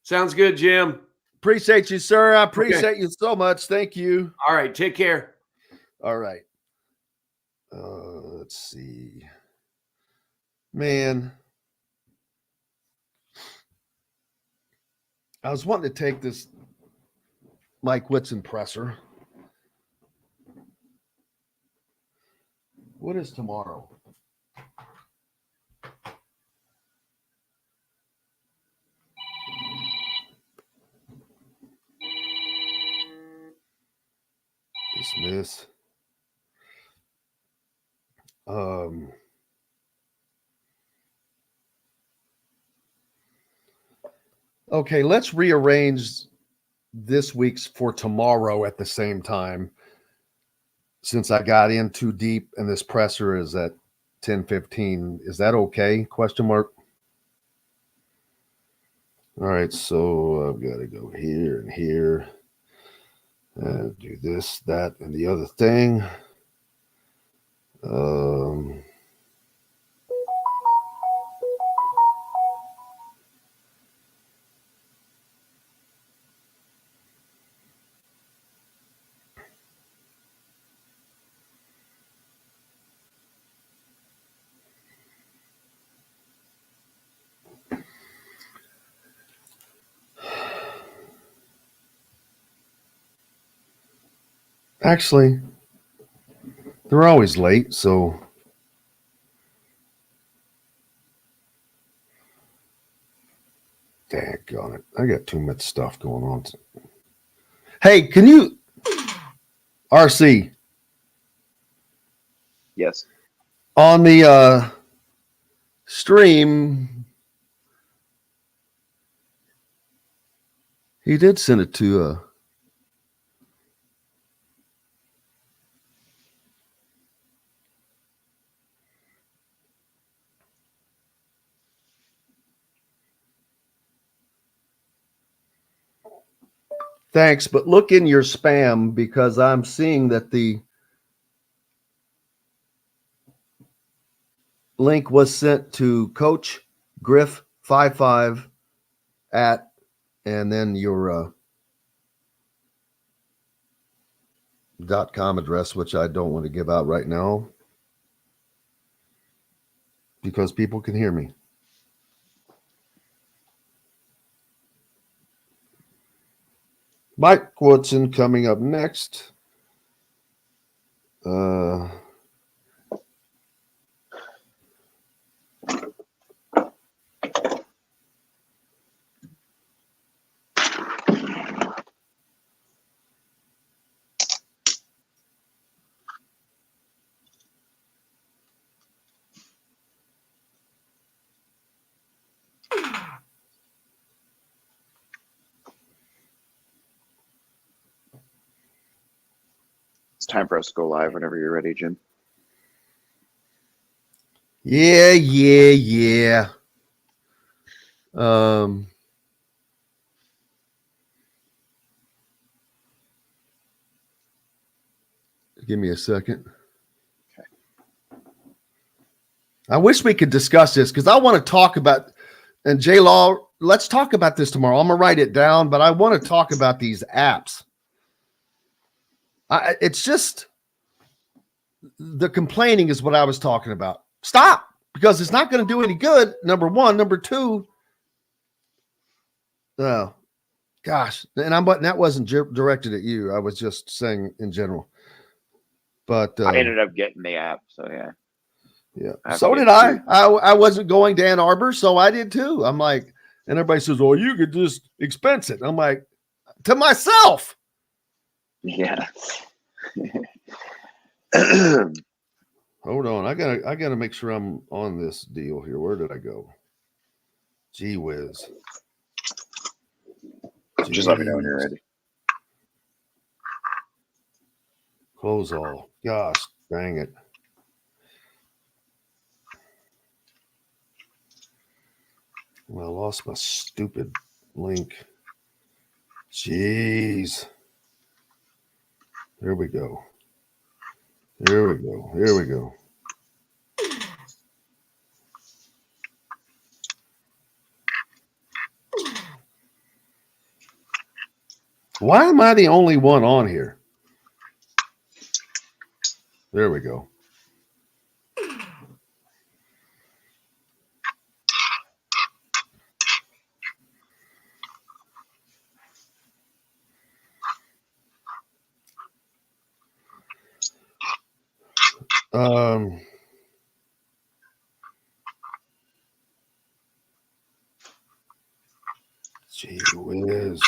Sounds good, Jim. Appreciate you, sir. I appreciate you so much. Thank you. All right. Take care. All right. Let's see. Man. I was wanting to take this Mike Woodson presser. What is tomorrow? Dismiss. Okay, let's rearrange this week's for tomorrow at the same time, since I got in too deep and this presser is at 10:15. Is that okay? Question mark. All right, so I've got to go here and here. Do this, that, and the other thing. Actually, they're always late, so daggone it. I got too much stuff going on. Hey, can you RC Yes. on the stream? He did send it to thanks, but look in your spam because I'm seeing that the link was sent to Coach Griff 55 at, and then your .com address, which I don't want to give out right now because people can hear me. Mike Woodson coming up next. It's time for us to go live whenever you're ready, Jim. Yeah. Give me a second. Okay. I wish we could discuss this because I want to talk about, and J Law, let's talk about this tomorrow. I'm going to write it down, but I want to talk about these apps. It's just the complaining is what I was talking about. Stop, because it's not going to do any good. Number one. Number two, oh, gosh. And that wasn't directed at you. I was just saying in general. But I ended up getting the app, so yeah. Yeah. So did I. I wasn't going to Ann Arbor, so I did too. I'm like, and everybody says, "Oh, you could just expense it." I'm like, to myself. Yeah. Hold on. I gotta make sure I'm on this deal here. Where did I go? Gee whiz. Just let me know when you're ready. Close all. Gosh, dang it. Well, I lost my stupid link. Jeez. There we go. Why am I the only one on here? There we go. Gee whiz.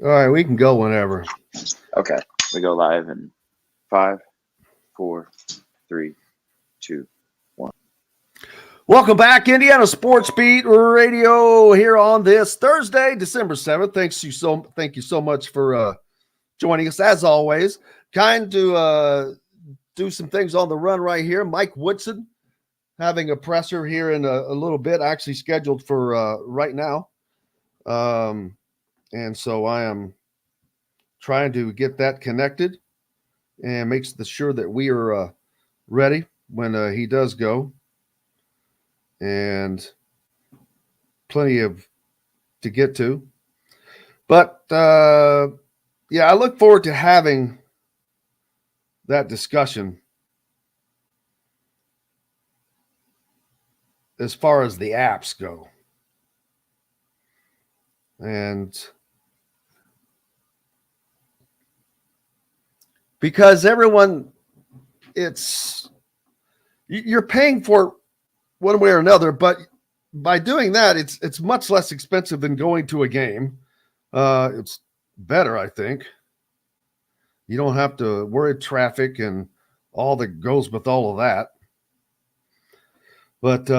All right, we can go whenever. Okay, we go live in 5, 4, 3, 2, 1. Welcome back, Indiana Sports Beat Radio, here on this Thursday, December 7th. Thank you so much for joining us, as always. Kind to do some things on the run right here. Mike Woodson having a presser here in a little bit, actually scheduled for right now. And so I am trying to get that connected and makes sure that we are ready when he does go. And plenty of to get to. But yeah, I look forward to having that discussion as far as the apps go. And because everyone, you're paying for one way or another, but by doing that, it's much less expensive than going to a game. It's better, I think. You don't have to worry traffic and all that goes with all of that. But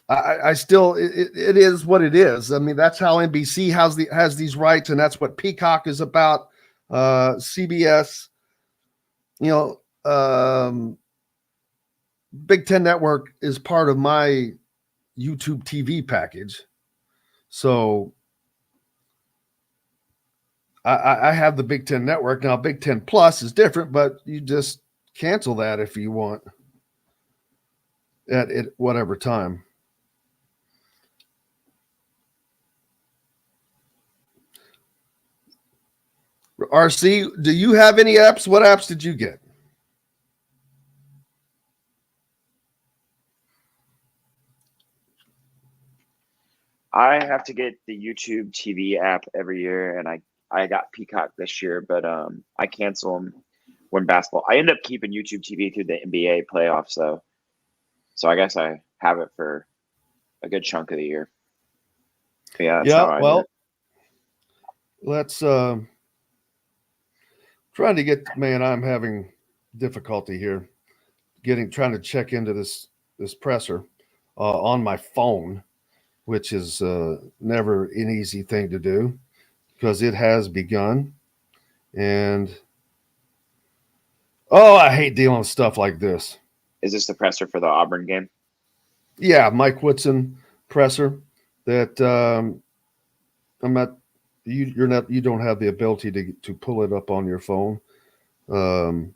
I still, it is what it is. I mean, that's how NBC has these rights, and that's what Peacock is about. CBS, Big Ten Network is part of my YouTube TV package. So I have the Big Ten Network. Now, Big Ten Plus is different, but you just cancel that if you want at whatever time. RC, do you have any apps? What apps did you get? I have to get the YouTube TV app every year, and I got Peacock this year, but I cancel them when basketball. I end up keeping YouTube TV through the NBA playoffs, though. So I guess I have it for a good chunk of the year. But yeah, that's how I do it. Let's trying to get, man, I'm having difficulty here trying to check into this presser on my phone, which is never an easy thing to do because it has begun. And I hate dealing with stuff like this. Is this the presser for the Auburn game? Yeah, Mike Woodson presser that I'm not. You don't have the ability to pull it up on your phone, and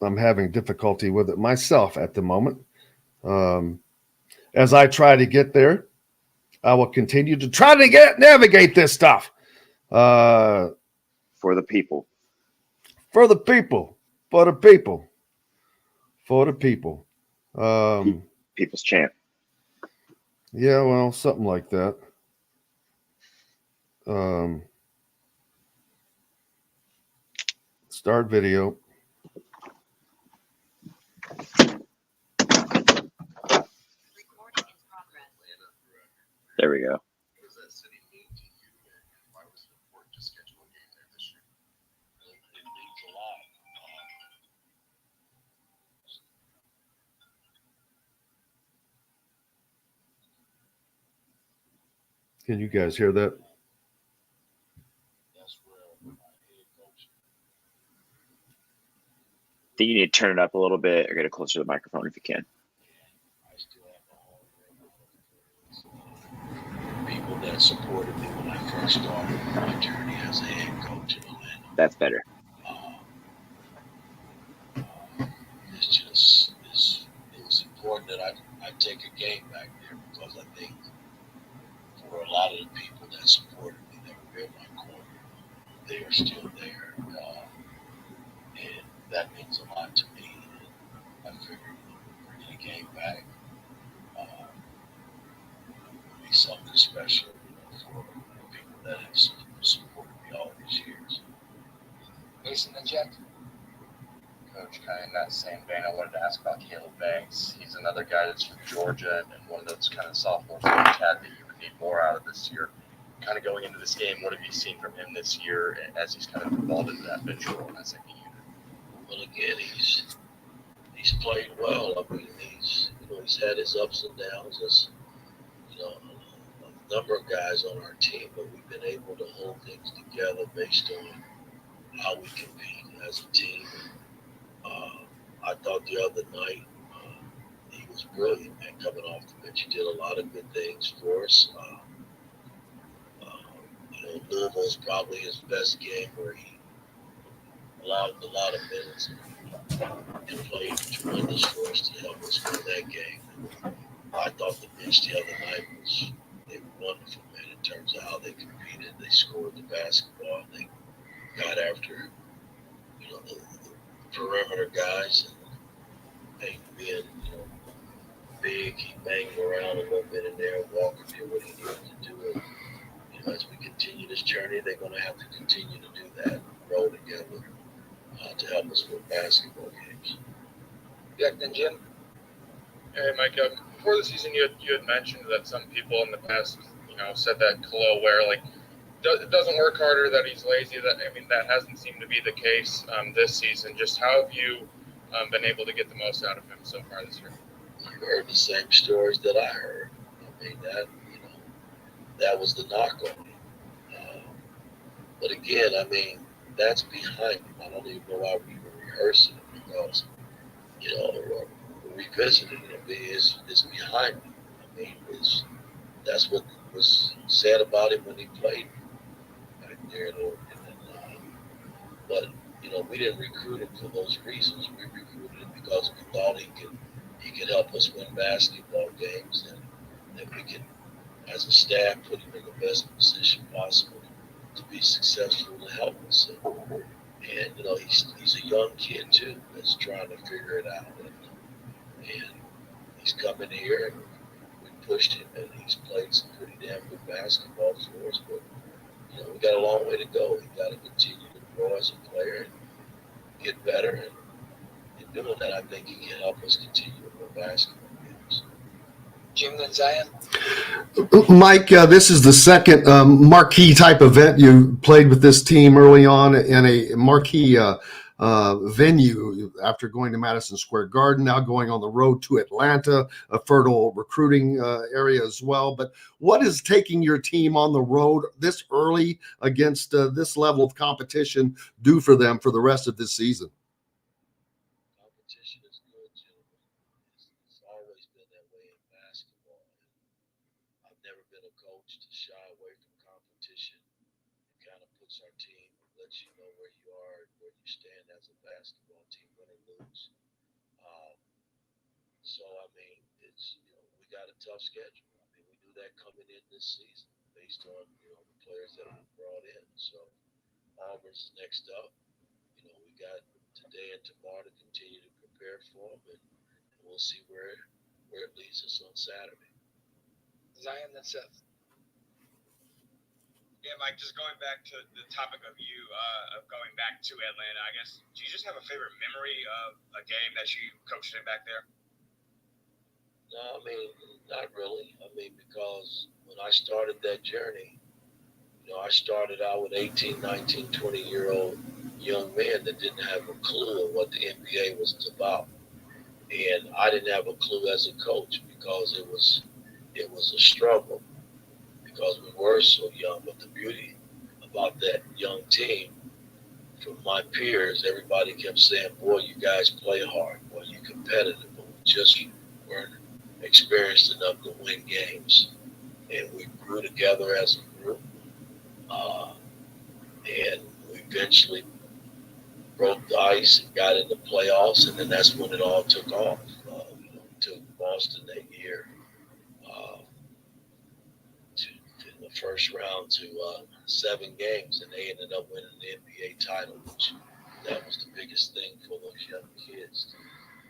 I'm having difficulty with it myself at the moment. As I try to get there, I will continue to try to navigate this stuff. For the people. For the people. For the people. For the people. People's champ. Yeah, well, something like that. Start video. There we go. Can you guys hear that? I think you need to turn it up a little bit or get it closer to the microphone if you can. People that supported me when I first started my journey as a head coach in Atlanta. That's better. It was important that I take a game back there because I think for a lot of the people that supported me that were in my corner, they are still there. And that means a lot to me. And I figured bringing the game back would be something special for the people that have supported me all these years. Mason and Jeff. Coach, kind of in that same vein, I wanted to ask about Caleb Banks. He's another guy that's from Georgia and one of those kind of sophomores that you had that you would need more out of this year. Kind of going into this game, what have you seen from him this year as he's kind of evolved into that bench role in that second unit? Well, again, he's played well. I mean, he's had his ups and downs as a number of guys on our team, but we've been able to hold things together based on how we compete as a team. I thought the other night he was brilliant, man, coming off the bench. He did a lot of good things for us. Louisville's probably his best game where he allowed a lot of minutes and played tremendous for us to help us win that game. I thought the bench the other night they were wonderful, man, in terms of how they competed. They scored the basketball. They got after, the perimeter guys, and being, big. He banged around a little bit in there. Walker did what he needed to do. And, as we continue this journey, they're going to have to continue to do that and roll together to help us win basketball games. Yeah, and Jim? Hey, Mike. Before the season, you had mentioned that some people in the past, said that Khalil Ware, it doesn't work harder, that he's lazy. That hasn't seemed to be the case this season. Just how have you been able to get the most out of him so far this year? You heard the same stories that I heard. That was the knock on him. But again, that's behind him. I don't even know why we were rehearsing it because, or revisiting it. It's behind him. That's what was said about him when he played back there in Oregon. But we didn't recruit him for those reasons. We recruited him because we thought he could help us win basketball games, and that we could, as a staff, put him in the best position possible to be successful to help us. And he's a young kid too that's trying to figure it out. And he's coming here, and we pushed him, and he's played some pretty damn good basketball for us. But we got a long way to go. We got to continue to grow as a player and get better. And in doing that, I think he can help us continue to win basketball games. Jim, then Zion? Mike, this is the second marquee type event you played with this team early on in a marquee venue after going to Madison Square Garden, now going on the road to Atlanta, a fertile recruiting area as well. But what is taking your team on the road this early against this level of competition do for them for the rest of this season? Competition is good, gentlemen. It's always been that way in basketball. I've never been a coach to shy away from competition. It kind of puts our team, lets you know where you are and where you stand as a basketball team, win or lose. It's we got a tough schedule. We knew that coming in this season based on the players that we brought in. So Auburn's next up. We got today and tomorrow to continue to prepare for them, and we'll see where it leads us on Saturday. Zion, then Seth. Yeah, Mike, just going back to the topic of you of going back to Atlanta, I guess, do you just have a favorite memory of a game that you coached in back there? No, not really. Because when I started that journey, I started out with 18, 19, 20-year-old young men that didn't have a clue of what the NBA was about. And I didn't have a clue as a coach because it was a struggle because we were so young. But the beauty about that young team, from my peers, everybody kept saying, boy, you guys play hard, boy, you're competitive, but we just weren't experienced enough to win games. And we grew together as a group. And we eventually broke the ice and got in the playoffs, and then that's when it all took off. We took Boston that year in the first round to 7 games, and they ended up winning the NBA title, which that was the biggest thing for those young kids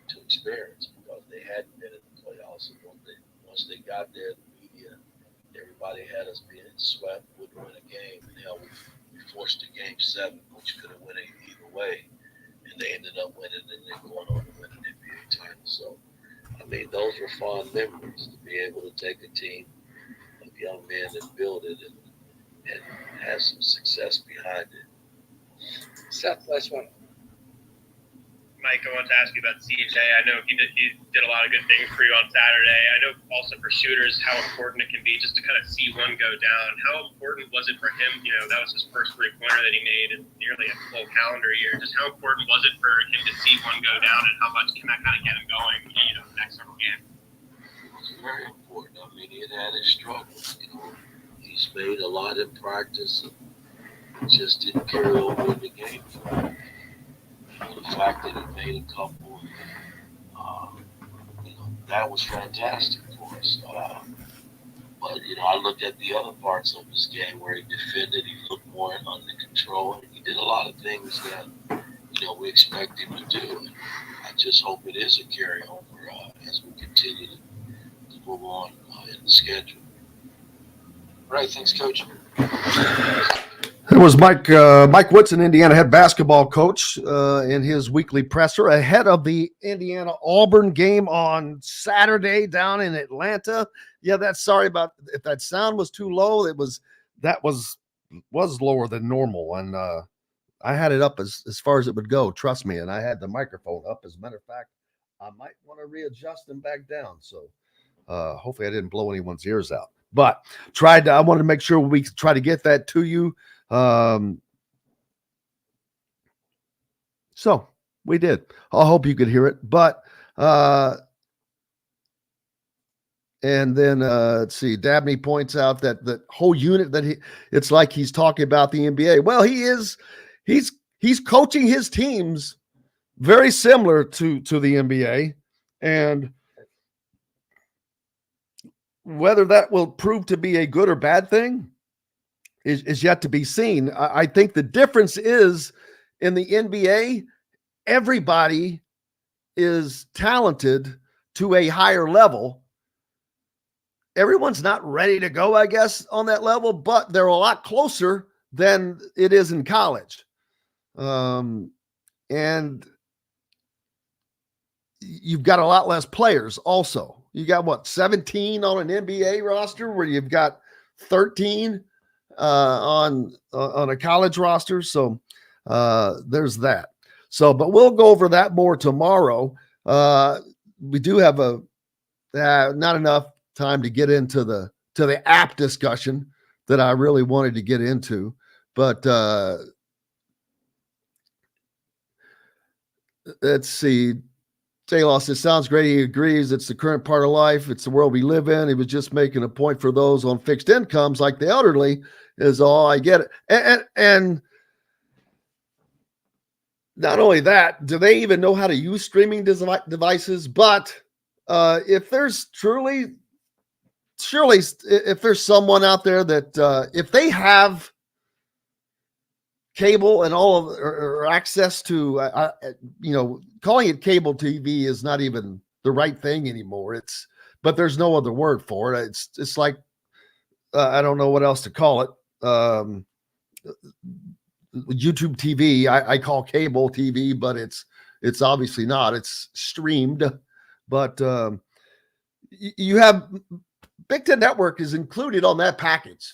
to experience because they hadn't been in the playoffs. And once they got there, the media, everybody had us being swept, wouldn't win a game, and hell, we forced a game 7, which could have won it either way. And they ended up winning, and then going on to win an NBA title. So, those were fond memories to be able to take a team of young men and build it and have some success behind it. Seth, last one. Mike, I wanted to ask you about CJ. I know he did a lot of good things for you on Saturday. I know also for shooters how important it can be just to kind of see one go down. How important was it for him? You know, that was his first three-pointer that he made in nearly a full calendar year. Just how important was it for him to see one go down, and how much can that kind of get him going, you know, the next several games? It was very important. I mean, he had his struggles. You know, he's made a lot in practice and just didn't carry over in the game for him. The fact that he made a couple, you know, that was fantastic for us. But, you know, I looked at the other parts of his game where he defended, he looked more under control, and he did a lot of things that, you know, we expect him to do. And I just hope it is a carryover as we continue to move on in the schedule. All right, thanks, Coach. It was Mike Woodson, Indiana head basketball coach, in his weekly presser ahead of the Indiana-Auburn game on Saturday down in Atlanta. Yeah, sorry about if that sound was too low. That was lower than normal, and I had it up as far as it would go. Trust me, and I had the microphone up. As a matter of fact, I might want to readjust them back down. So hopefully, I didn't blow anyone's ears out. But I wanted to make sure we try to get that to you. So we did. I hope you could hear it. But and then let's see. Dabney points out that the whole unit it's like he's talking about the NBA. Well, he's coaching his teams very similar to the NBA, and whether that will prove to be a good or bad thing is yet to be seen. I think the difference is in the NBA, everybody is talented to a higher level. Everyone's not ready to go, I guess, on that level, but they're a lot closer than it is in college. And you've got a lot less players also. You got 17 on an NBA roster where you've got 13 on a college roster. So there's that. So, but we'll go over that more tomorrow. We do have not enough time to get into the app discussion that I really wanted to get into, but let's see. J-Law says, sounds great. He agrees. It's the current part of life. It's the world we live in. He was just making a point for those on fixed incomes like the elderly is all. I get it. And not only that, do they even know how to use streaming devices? But if there's surely if there's someone out there that if they have cable and all of or access to, calling it cable TV is not even the right thing anymore. But there's no other word for it. It's like, I don't know what else to call it. YouTube TV, I call cable TV, but it's obviously not. It's streamed, but you have Big Ten Network is included on that package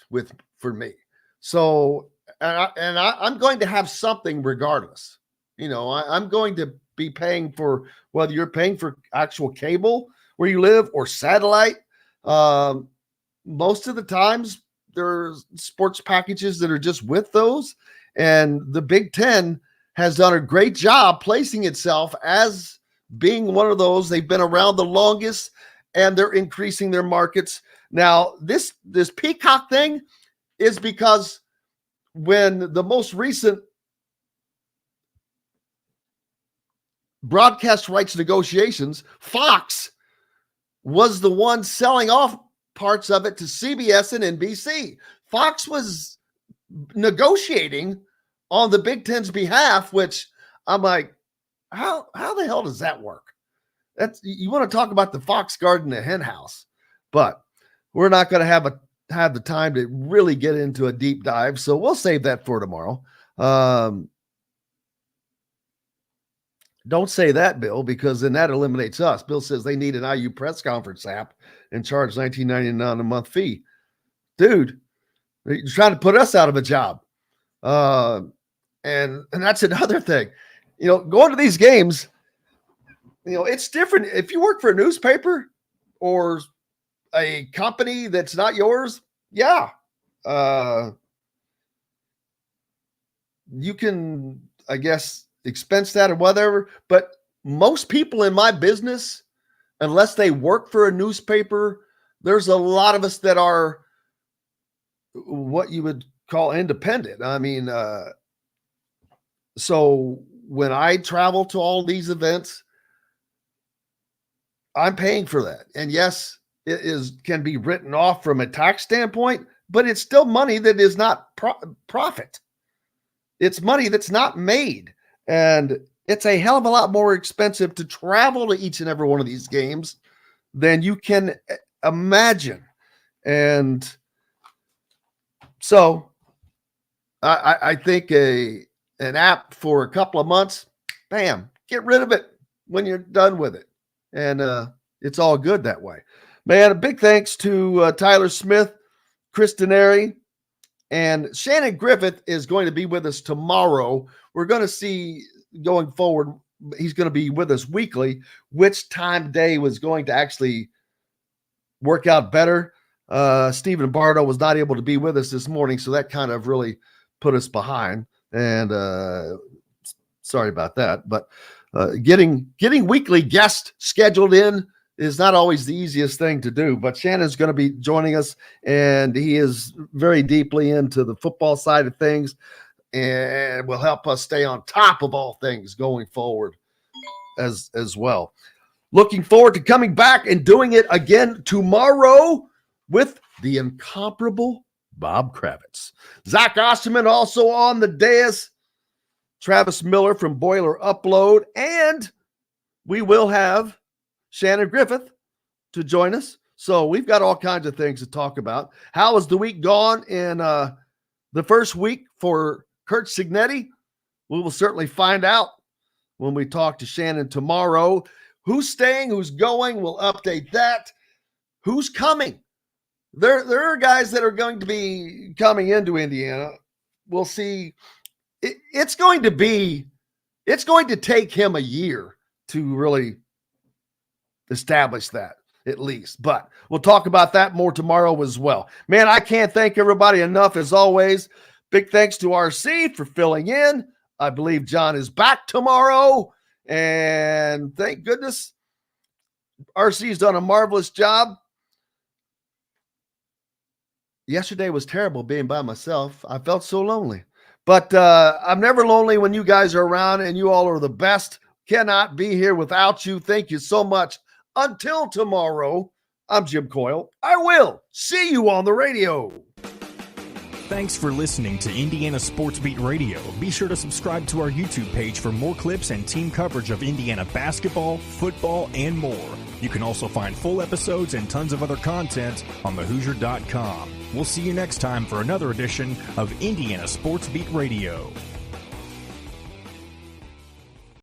for me. So, I'm going to have something regardless. I'm going to be paying for, whether you're paying for actual cable where you live or satellite. Most of the times there's sports packages that are just with those. And the Big Ten has done a great job placing itself as being one of those. They've been around the longest and they're increasing their markets. Now, this Peacock thing is because when the most recent broadcast rights negotiations, Fox was the one selling off parts of it to CBS and NBC. Fox was negotiating on the Big Ten's behalf, which I'm like, how the hell does that work? You want to talk about the Fox Garden, the hen house, but we're not going to have the time to really get into a deep dive. So we'll save that for tomorrow. Don't say that, Bill, because then that eliminates us. Bill says they need an IU press conference app and charge $19.99 a month fee. Dude, you're trying to put us out of a job. And that's another thing. Going to these games, it's different. If you work for a newspaper or a company that's not yours, yeah. You can, I guess, expense that or whatever. But most people in my business, unless they work for a newspaper, there's a lot of us that are what you would call independent. I mean, so when I travel to all these events, I'm paying for that. And yes, it can be written off from a tax standpoint, but it's still money that is not profit. It's money that's not made. And it's a hell of a lot more expensive to travel to each and every one of these games than you can imagine. And so I think an app for a couple of months, bam, get rid of it when you're done with it. And it's all good that way. Man, a big thanks to Tyler Smith, Chris Denari, and Shannon Griffith is going to be with us tomorrow. We're going to see going forward, he's going to be with us weekly, which time day was going to actually work out better. Stephen Bardo was not able to be with us this morning, so that kind of really put us behind. And sorry about that. But getting weekly guests scheduled in is not always the easiest thing to do. But Shannon's going to be joining us, and he is very deeply into the football side of things and will help us stay on top of all things going forward as well. Looking forward to coming back and doing it again tomorrow with the incomparable Bob Kravitz. Zach Osterman also on the dais. Travis Miller from Boiler Upload. And we will have Shannon Griffith to join us. So we've got all kinds of things to talk about. How has the week gone in the first week for Kurt Signetti? We will certainly find out when we talk to Shannon tomorrow. Who's staying, who's going, we'll update that. Who's coming? There are guys that are going to be coming into Indiana. We'll see. It's going to take him a year to really establish that, at least. But we'll talk about that more tomorrow as well. Man, I can't thank everybody enough as always. Big thanks to RC for filling in. I believe John is back tomorrow. And thank goodness RC's done a marvelous job. Yesterday was terrible being by myself. I felt so lonely. But I'm never lonely when you guys are around, and you all are the best. Cannot be here without you. Thank you so much. Until tomorrow, I'm Jim Coyle. I will see you on the radio. Thanks for listening to Indiana Sports Beat Radio. Be sure to subscribe to our YouTube page for more clips and team coverage of Indiana basketball, football, and more. You can also find full episodes and tons of other content on thehoosier.com. We'll see you next time for another edition of Indiana Sports Beat Radio.